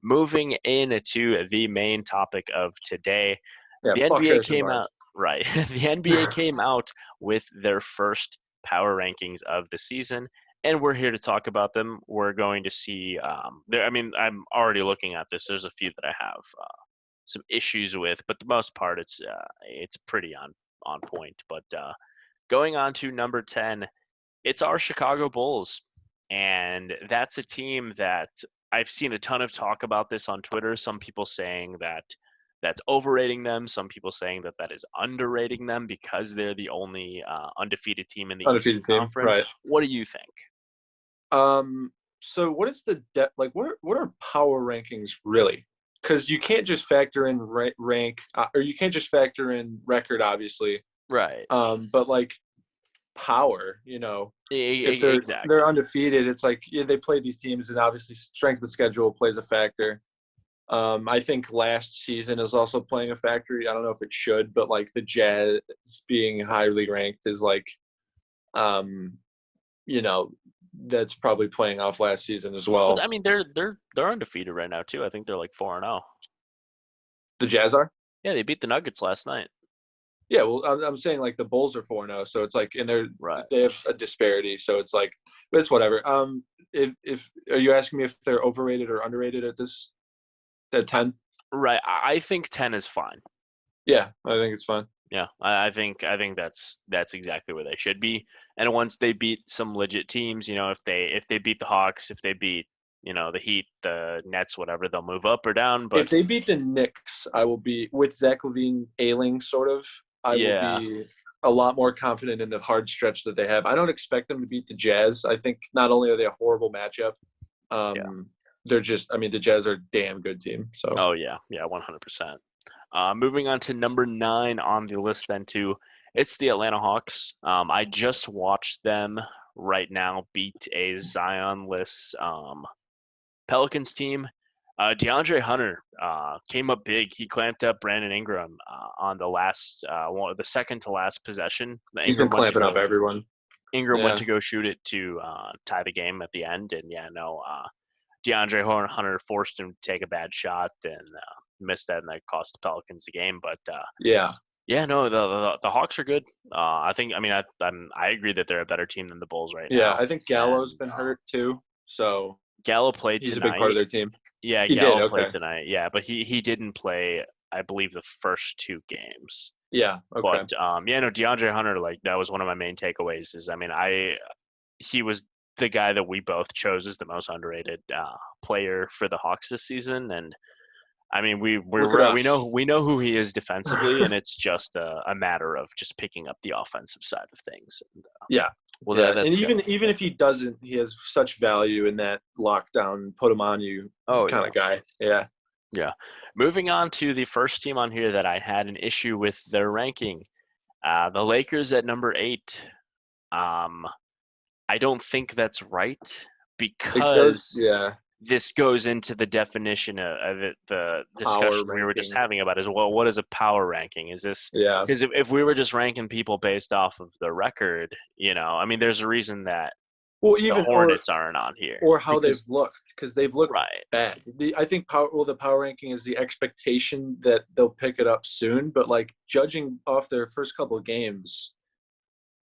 moving into the main topic of today, the NBA came out. Right. The NBA came out with their first power rankings of the season, and we're here to talk about them. We're going to see I'm already looking at this. There's a few that I have some issues with, but the most part it's pretty on point. But going on to number 10, it's our Chicago Bulls, and that's a team that I've seen a ton of talk about this on Twitter. Some people saying that that's overrating them. Some people saying that is underrating them because they're the only undefeated team in the Eastern Conference. Right. What do you think? So what is the like? What are power rankings really? Because you can't just factor in rank, or you can't just factor in record, obviously. Right. But like power, if they're undefeated, it's like they play these teams, and obviously strength of schedule plays a factor. I think last season is also playing a factor. I don't know if it should, but like the Jazz being highly ranked is like, that's probably playing off last season as well. I mean, they're undefeated right now too. I think they're like 4-0. The Jazz are? Yeah, they beat the Nuggets last night. Yeah, well, I'm saying like the Bulls are 4-0, so it's like, and they have a disparity, so it's like, but it's whatever. If are you asking me if they're overrated or underrated at 10? Right, I think 10 is fine. Yeah, I think it's fine. Yeah, I think that's exactly where they should be. And once they beat some legit teams, if they beat the Hawks, if they beat the Heat, the Nets, whatever, they'll move up or down. But if they beat the Knicks, I will be, with Zach LaVine ailing sort of, I will be a lot more confident in the hard stretch that they have. I don't expect them to beat the Jazz. I think not only are they a horrible matchup, they're just, the Jazz are a damn good team. So 100%. Moving on to number 9 on the list then too, it's the Atlanta Hawks. I just watched them right now beat a Zion-less Pelicans team. DeAndre Hunter came up big. He clamped up Brandon Ingram on the last the second to last possession. He's been clamping up everyone. Ingram went to go shoot it to tie the game at the end, and DeAndre Hunter forced him to take a bad shot and missed that, and that cost the Pelicans the game. But the Hawks are good. I agree that they're a better team than the Bulls right now. Yeah, I think Gallo's been hurt too. So Gallo played tonight. He's a big part of their team. Yeah, Gallo played tonight. Yeah, but he didn't play, I believe, the first 2 games. Yeah. Okay. But DeAndre Hunter, like, that was one of my main takeaways. He was the guy that we both chose as the most underrated player for the Hawks this season, and we know who he is defensively, and it's just a matter of just picking up the offensive side of things. And, and even if he doesn't, he has such value in that lockdown, put him on you kind of guy. Yeah. Yeah. Moving on to the first team on here that I had an issue with their ranking, the Lakers at number 8. I don't think that's right because this goes into the definition of it, the discussion we were just having about what is a power ranking? Is this because if we were just ranking people based off of the record, there's a reason that even the Hornets aren't on here, or how they've looked, because they've looked bad. I think the power ranking is the expectation that they'll pick it up soon, but like judging off their first couple of games,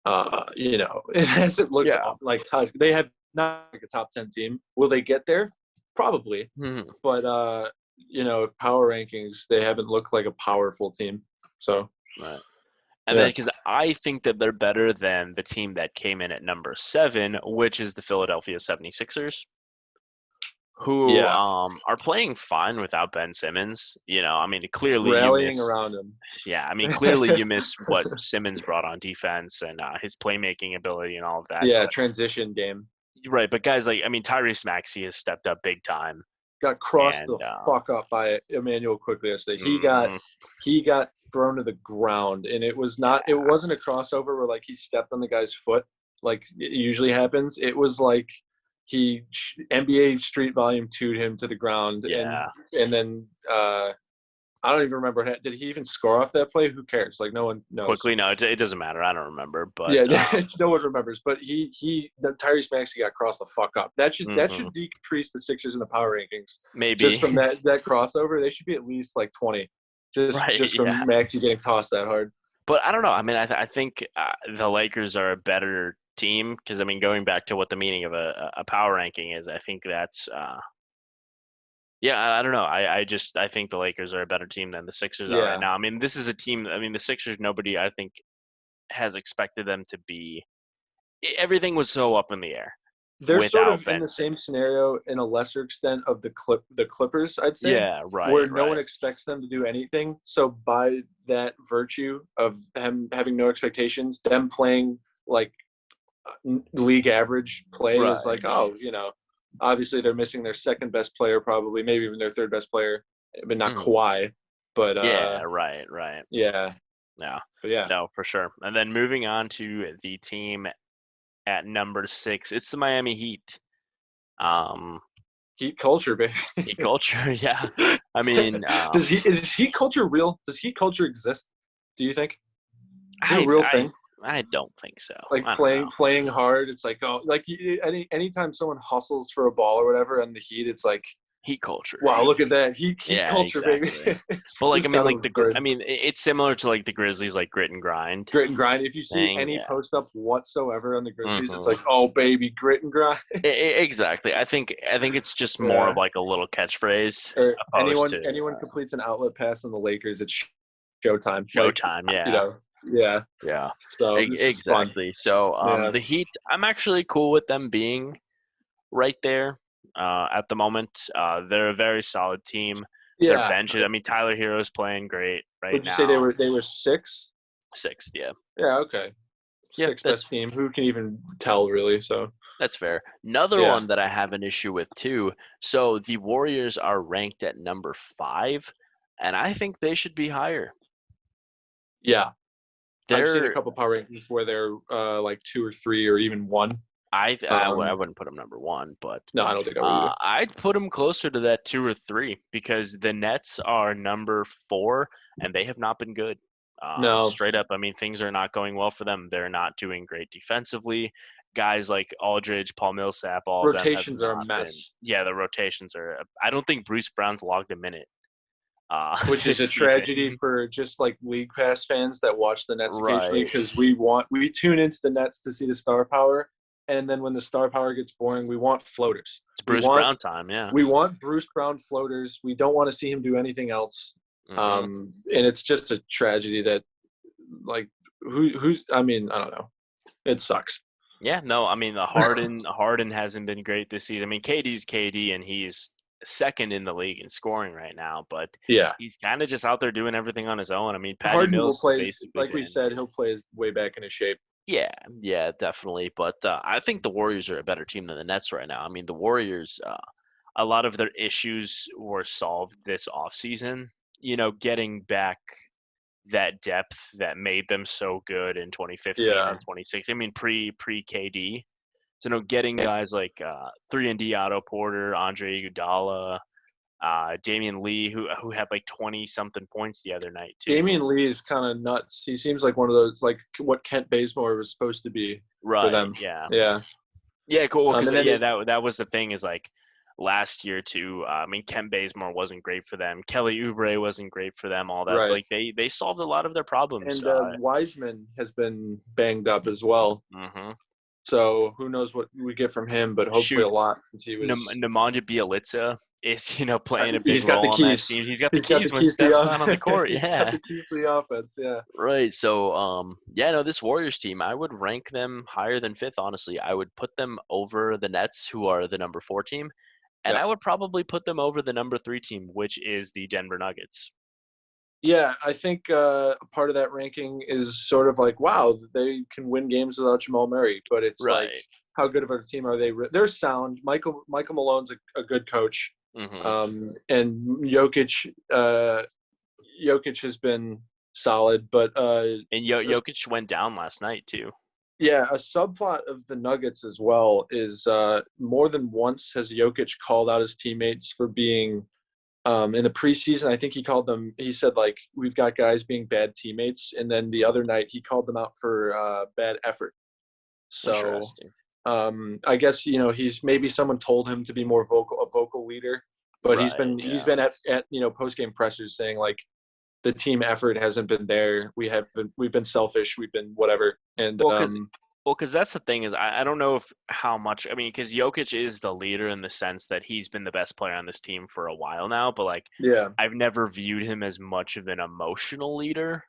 it hasn't looked like they have not like a top 10 team. Will they get there? Probably. Mm-hmm. But power rankings, they haven't looked like a powerful team. So right. And then because I think that they're better than the team that came in at number 7, which is the Philadelphia 76ers, who are playing fine without Ben Simmons. Clearly rallying around him. Yeah, clearly you miss what Simmons brought on defense and his playmaking ability and all of that. Yeah, transition game. Right, but guys like Tyrese Maxey has stepped up big time. Got crossed the fuck up by Emmanuel quickly yesterday. He got thrown to the ground, and it wasn't a crossover where like he stepped on the guy's foot like it usually happens. It was like NBA Street Volume 2'd him to the ground. Yeah. And then I don't even remember. Did he even score off that play? Who cares? Like, no one knows. Quickly, no, it doesn't matter. I don't remember. But no one remembers. But Tyrese Maxey got crossed the fuck up. That should decrease the Sixers in the power rankings. Maybe just from that crossover, they should be at least like 20. Just from Maxey getting tossed that hard. But I don't know. I mean, I think the Lakers are a better team because, I mean, going back to what the meaning of a power ranking is, I think that's I don't know. I think the Lakers are a better team than the Sixers are right now. I mean, this is a team. I mean, the Sixers, nobody, I think, has expected them to be. Everything was so up in the air. They're sort of in the same scenario in a lesser extent of the Clippers, I'd say. Yeah, right. Where no one expects them to do anything. So by that virtue of them having no expectations, them playing like league average play is like, obviously they're missing their second best player, probably, maybe even their third best player, but not Kawhi. But right. Yeah. No. But yeah. No, for sure. And then moving on to the team at number 6, it's the Miami Heat. Heat culture, baby. Heat culture, yeah. I mean, is heat culture real? Does heat culture exist? Do you think? Is it a real thing? I don't think so. Like playing hard. It's like anytime someone hustles for a ball or whatever on the Heat, it's like heat culture. Wow, look at that heat culture, exactly. Baby. Well, like it's similar to like the Grizzlies, like grit and grind. Grit and grind. If you see any post up whatsoever on the Grizzlies, it's like, oh baby, grit and grind. Exactly. I think it's just more of like a little catchphrase. Or anyone completes an outlet pass on the Lakers, it's showtime. Showtime, yeah. Yeah. So exactly. So the Heat, I'm actually cool with them being right there at the moment. They're a very solid team. Yeah. Their bench, I mean, Tyler Hero's playing great right now. Would you say they were sixth? Sixth, yeah. Yeah, okay. Sixth best team. Who can even tell, really? So that's fair. Another one that I have an issue with too. So the Warriors are ranked at number 5, and I think they should be higher. Yeah. I've seen a couple power rankings where they're like 2 or 3 or even 1. I wouldn't put them number 1, but no, I don't think I would either. I'd put them closer to that 2 or 3 because the Nets are number 4 and they have not been good. No, straight up. I mean, things are not going well for them. They're not doing great defensively. Guys like Aldridge, Paul Millsap, all rotations are a mess. The rotations are. I don't think Bruce Brown's logged a minute. Which is a tragedy for just like League Pass fans that watch the Nets occasionally because we tune into the Nets to see the star power, and then when the star power gets boring, we want floaters. It's Bruce Brown time, yeah. We want Bruce Brown floaters. We don't want to see him do anything else. And it's just a tragedy that like who's I mean, I don't know. It sucks. Yeah, no, I mean the Harden hasn't been great this season. I mean KD's KD and he's second in the league in scoring right now, but he's kind of just out there doing everything on his own. I mean, Patty Mills will play, like we've said, he'll play his way back into shape. Yeah, definitely. But I think the Warriors are a better team than the Nets right now. I mean, the Warriors, a lot of their issues were solved this offseason. You know, getting back that depth that made them so good in 2015 and 2016. I mean, pre KD. So, getting guys like 3-and-D Otto Porter, Andre Iguodala, Damian Lee, who had like 20-something points the other night, too. Damian Lee is kind of nuts. He seems like one of those, like what Kent Bazemore was supposed to be for them. Yeah, cool. Because, that was the thing is like last year, too. I mean, Kent Bazemore wasn't great for them. Kelly Oubre wasn't great for them, all that. Right. So, like, they solved a lot of their problems. And Wiseman has been banged up as well. Mm-hmm. So who knows what we get from him, but hopefully a lot since he was. Nemanja Bjelica is playing a big role on that team. He's got the keys when Steph's not on the court. He's got the keys to the offense. Yeah. Right. So this Warriors team, I would rank them higher than 5th. Honestly, I would put them over the Nets, who are the number 4 team, and I would probably put them over the number 3 team, which is the Denver Nuggets. Yeah, I think part of that ranking is sort of like, wow, they can win games without Jamal Murray, but it's like, how good of a team are they? They're sound. Michael Malone's a good coach, and Jokic has been solid, but and Jokic went down last night too. Yeah, a subplot of the Nuggets as well is more than once has Jokic called out his teammates for being in the preseason. I think he said like, we've got guys being bad teammates, and then the other night he called them out for bad effort. So I guess he's maybe someone told him to be more a vocal leader, but he's been at post game pressers saying like, the team effort hasn't been there. We've been selfish. We've been whatever. And because that's the thing is I don't know how much, I mean, because Jokic is the leader in the sense that he's been the best player on this team for a while now, but like, I've never viewed him as much of an emotional leader,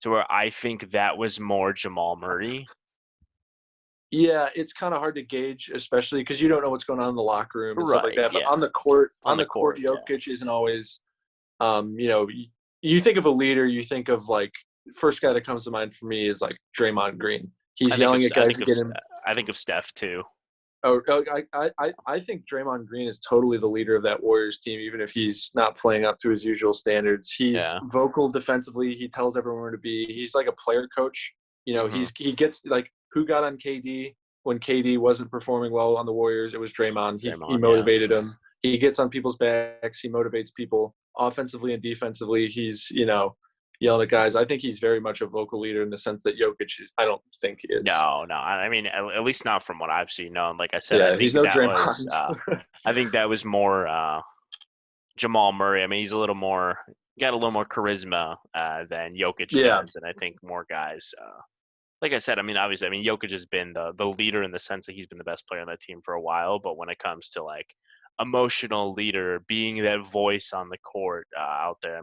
to where I think that was more Jamal Murray. Yeah, it's kind of hard to gauge, especially because you don't know what's going on in the locker room and stuff like that. But on the court, Jokic isn't always, you think of a leader, you think of like, first guy that comes to mind for me is like Draymond Green. He's yelling at guys to get him. I think of Steph too. Oh, I think Draymond Green is totally the leader of that Warriors team, even if he's not playing up to his usual standards. He's vocal defensively. He tells everyone where to be. He's like a player coach. He gets like, who got on KD when KD wasn't performing well on the Warriors? It was Draymond. He motivated him. He gets on people's backs. He motivates people offensively and defensively. He's, yelling at guys. I think he's very much a vocal leader in the sense that Jokic is. I don't think is. No. I mean, at least not from what I've seen. No, like I said, I think he's no Draymond. I think that was more Jamal Murray. I mean, he's got a little more charisma than Jokic does, and I think more guys. Like I said, I mean, obviously, Jokic has been the leader in the sense that he's been the best player on that team for a while. But when it comes to like emotional leader, being that voice on the court out there,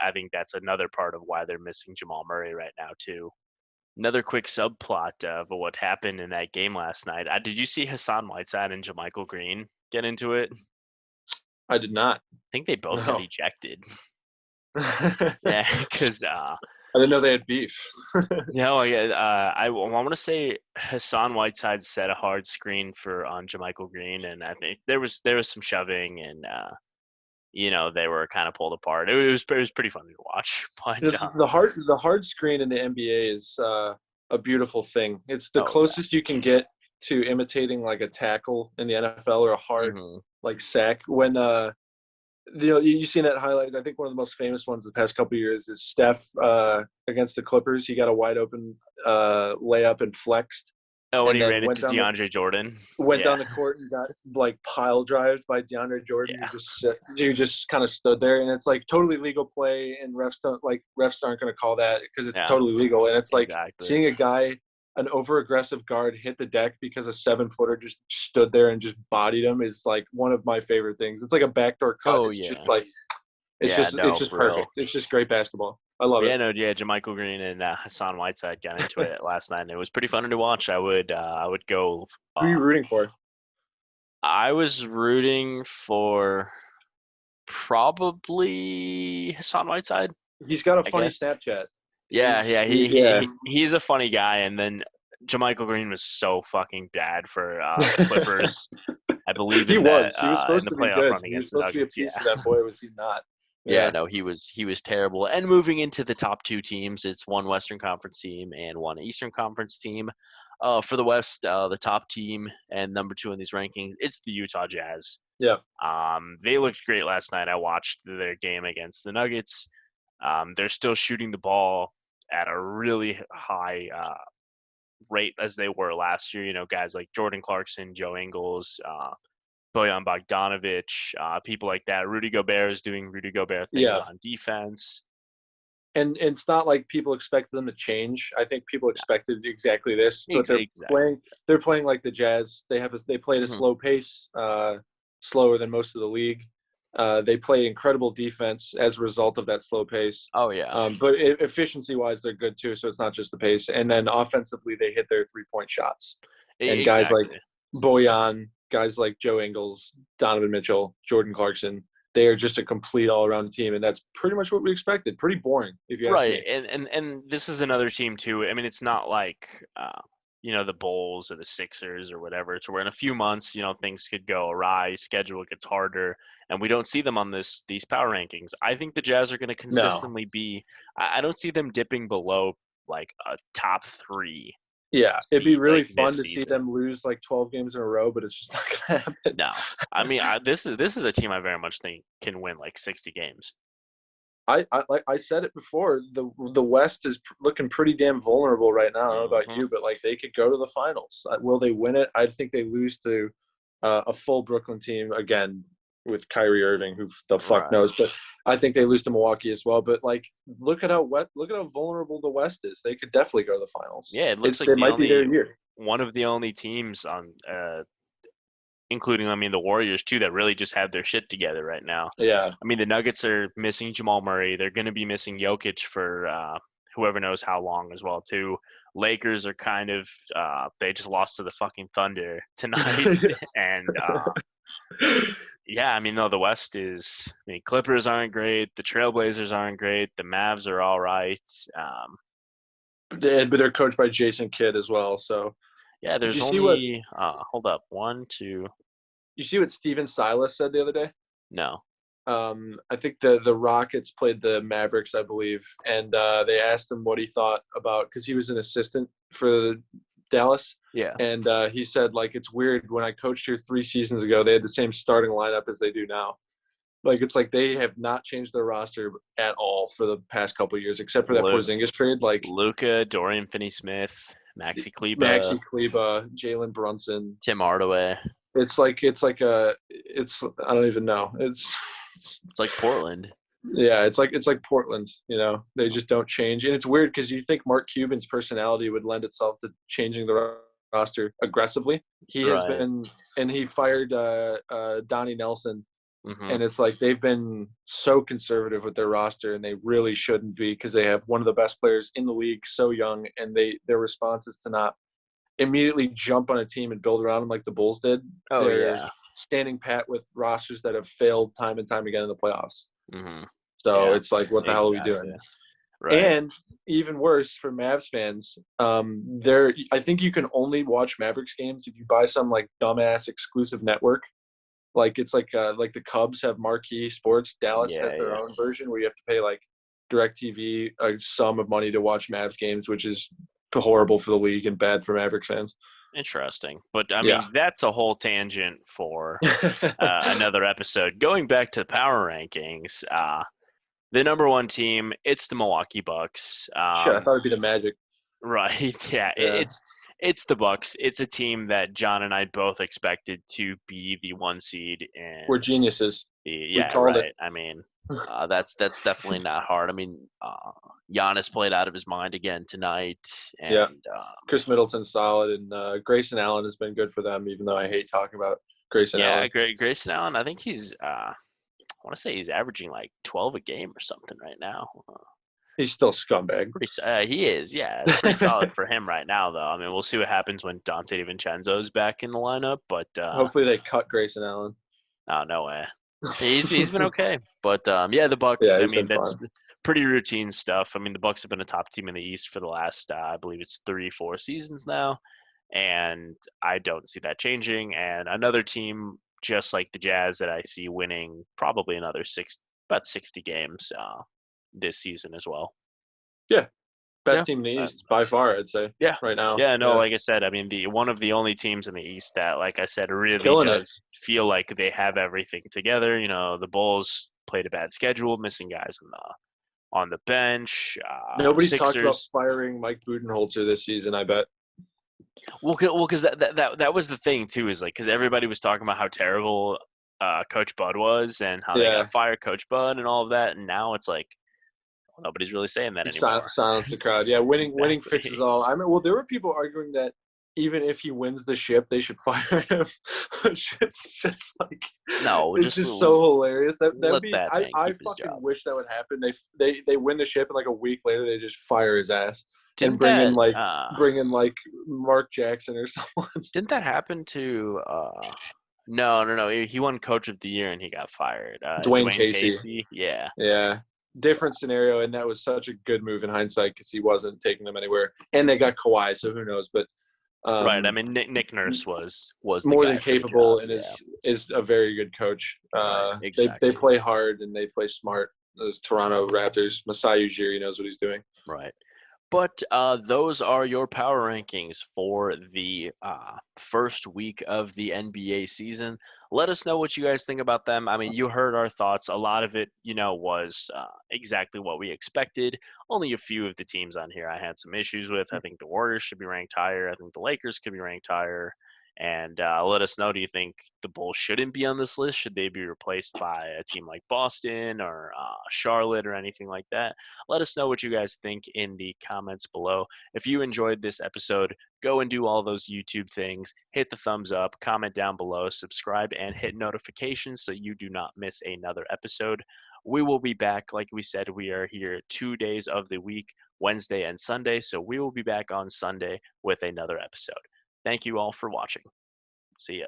I think that's another part of why they're missing Jamal Murray right now too. Another quick subplot of what happened in that game last night. Did you see Hassan Whiteside and JaMychal Green get into it? I did not. I think they both got ejected. Yeah, because I didn't know they had beef. No, I want to say Hassan Whiteside set a hard screen on JaMychal Green, and I think there was some shoving, and they were kind of pulled apart. It was pretty funny to watch. But the hard screen in the NBA is a beautiful thing. It's the closest you can get to imitating like a tackle in the NFL or a hard like sack. When you've seen that highlight. I think one of the most famous ones the past couple of years is Steph against the Clippers. He got a wide open layup and flexed. Oh, when he ran into DeAndre Jordan. Went down the court and got like pile drived by DeAndre Jordan. Yeah. You just kind of stood there, and it's like totally legal play, and refs aren't going to call that because it's totally legal. And it's like seeing a guy, an over-aggressive guard, hit the deck because a 7-footer just stood there and just bodied him is like one of my favorite things. It's like a backdoor cut. Oh, it's just like it's just perfect. It's just great basketball. I love it. JaMychal Green and Hassan Whiteside got into it last night, and it was pretty fun to watch. I would go. Who are you rooting for? I was rooting for probably Hassan Whiteside. He's got a funny Snapchat. He's a funny guy, and then JaMychal Green was so fucking bad for the Clippers. I believe he was supposed in the to be playoff good. run against the Nuggets. He was supposed to be a piece of that boy. Was he not? Yeah, no, he was terrible. And moving into the top two teams, it's one Western Conference team and one Eastern Conference team. For the West, the top team and number 2 in these rankings, it's the Utah Jazz. Yeah. They looked great last night. I watched their game against the Nuggets. They're still shooting the ball at a really high rate as they were last year. Guys like Jordan Clarkson, Joe Ingles, Bojan Bogdanovic, people like that. Rudy Gobert is doing Rudy Gobert things on defense. And it's not like people expected them to change. I think people expected exactly this, but they're playing like the Jazz. They play at a slow pace, slower than most of the league. They play incredible defense as a result of that slow pace. Oh, yeah. But efficiency-wise, they're good too, so it's not just the pace. And then offensively, they hit their three-point shots. And guys like Bojan, guys like Joe Ingles, Donovan Mitchell, Jordan Clarkson, they are just a complete all-around team, and that's pretty much what we expected. Pretty boring, if you ask me. Right, and this is another team too. It's not like the Bulls or the Sixers or whatever. It's where in a few months, things could go awry, schedule gets harder, and we don't see them on these power rankings. I think the Jazz are going to consistently be. I don't see them dipping below like a top 3 Yeah, it'd be really fun to see them lose like 12 games in a row, but it's just not gonna happen. No, I mean, this is a team I very much think can win like 60 games. Like I said it before, the West is looking pretty damn vulnerable right now. I don't know about you, but like they could go to the finals. Will they win it? I think they lose to a full Brooklyn team again with Kyrie Irving, who the fuck knows. But I think they lose to Milwaukee as well. But like, look at how vulnerable the West is. They could definitely go to the finals. Yeah, it looks like it might be their year. One of the only teams on, including the Warriors too, that really just have their shit together right now. Yeah, I mean the Nuggets are missing Jamal Murray. They're going to be missing Jokic for whoever knows how long as well too. Lakers are kind of they just lost to the fucking Thunder tonight, and yeah, I mean, no, the West is. I mean, Clippers aren't great. The Trailblazers aren't great. The Mavs are all right. But they're coached by Jason Kidd as well. So yeah, there's only. Hold up, 1, 2. You see what Steven Silas said the other day? No. I think the Rockets played the Mavericks, I believe, and they asked him what he thought about because he was an assistant for Dallas. Yeah. And he said, like, it's weird. When I coached here 3 seasons ago, they had the same starting lineup as they do now. Like, it's like they have not changed their roster at all for the past couple of years, except for that Porzingis trade. Like Luka, Dorian Finney-Smith, Maxi Kleber, Jalen Brunson, Tim Hardaway. It's I don't even know. It's like Portland. Yeah, it's like Portland. They just don't change, and it's weird because you think Mark Cuban's personality would lend itself to changing the roster aggressively. He has been, and he fired Donnie Nelson, and it's like they've been so conservative with their roster, and they really shouldn't be because they have one of the best players in the league, so young, and their response is to not immediately jump on a team and build around them like the Bulls did. They're standing pat with rosters that have failed time and time again in the playoffs. So it's like, what the hell are we doing? Right. And even worse for Mavs fans, I think you can only watch Mavericks games if you buy some like dumbass exclusive network. Like it's like the Cubs have Marquee Sports. Dallas has their own version where you have to pay like DirecTV a sum of money to watch Mavs games, which is horrible for the league and bad for Mavericks fans. Interesting. But, I mean, that's a whole tangent for another episode. Going back to the power rankings, the number 1 team, it's the Milwaukee Bucks. I thought it'd be the Magic. Right, yeah. It's the Bucks. It's a team that John and I both expected to be the 1 seed. And we're geniuses. Yeah, right. I mean, that's definitely not hard. I mean, Giannis played out of his mind again tonight. And, Chris Middleton's solid, and Grayson Allen has been good for them, even though I hate talking about Grayson Allen. Yeah, Grayson Allen, I think he's I want to say he's averaging like 12 a game or something right now. He's still a scumbag. He is, yeah. It's pretty solid for him right now, though. I mean, we'll see what happens when Dante DiVincenzo's back in the lineup, but hopefully they cut Grayson Allen. Oh, no way. He's been okay, but the Bucks. I mean, that's pretty routine stuff. I mean, the Bucks have been a top team in the East for the last, I believe it's 3-4 seasons now, and I don't see that changing. And another team just like the Jazz that I see winning probably another about 60 games this season as well. Yeah. Best team in the East by far, I'd say. Yeah. Right now. Yeah, no, like I said, I mean, one of the only teams in the East that, like I said, really does feel like they have everything together. The Bulls played a bad schedule, missing guys on the bench. Nobody's talked about firing Mike Budenholzer this season, I bet. Well, because that was the thing too, is like because everybody was talking about how terrible Coach Bud was and how they got to fire Coach Bud and all of that, and now it's like nobody's really saying that anymore. Silence the crowd. Yeah, winning fixes all. I mean, there were people arguing that even if he wins the ship, they should fire him. It's just like it's just so hilarious. That would be. I fucking wish that would happen. They win the ship and like a week later they just fire his ass and bring in like Mark Jackson or someone. Didn't that happen to? No. He won Coach of the Year and he got fired. Dwayne Casey. Yeah. Yeah. Different scenario, and that was such a good move in hindsight because he wasn't taking them anywhere, and they got Kawhi, so who knows? But right, I mean Nick Nurse was more than capable and is a very good coach. Exactly. They play hard and they play smart. Those Toronto Raptors, Masai Ujiri knows what he's doing. Right, But those are your power rankings for the first week of the NBA season. Let us know what you guys think about them. I mean, you heard our thoughts. A lot of it, was exactly what we expected. Only a few of the teams on here I had some issues with. I think the Warriors should be ranked higher. I think the Lakers could be ranked higher. And let us know, do you think the Bulls shouldn't be on this list? Should they be replaced by a team like Boston or Charlotte or anything like that? Let us know what you guys think in the comments below. If you enjoyed this episode, go and do all those YouTube things. Hit the thumbs up, comment down below, subscribe, and hit notifications so you do not miss another episode. We will be back. Like we said, we are here 2 days of the week, Wednesday and Sunday. So we will be back on Sunday with another episode. Thank you all for watching. See ya.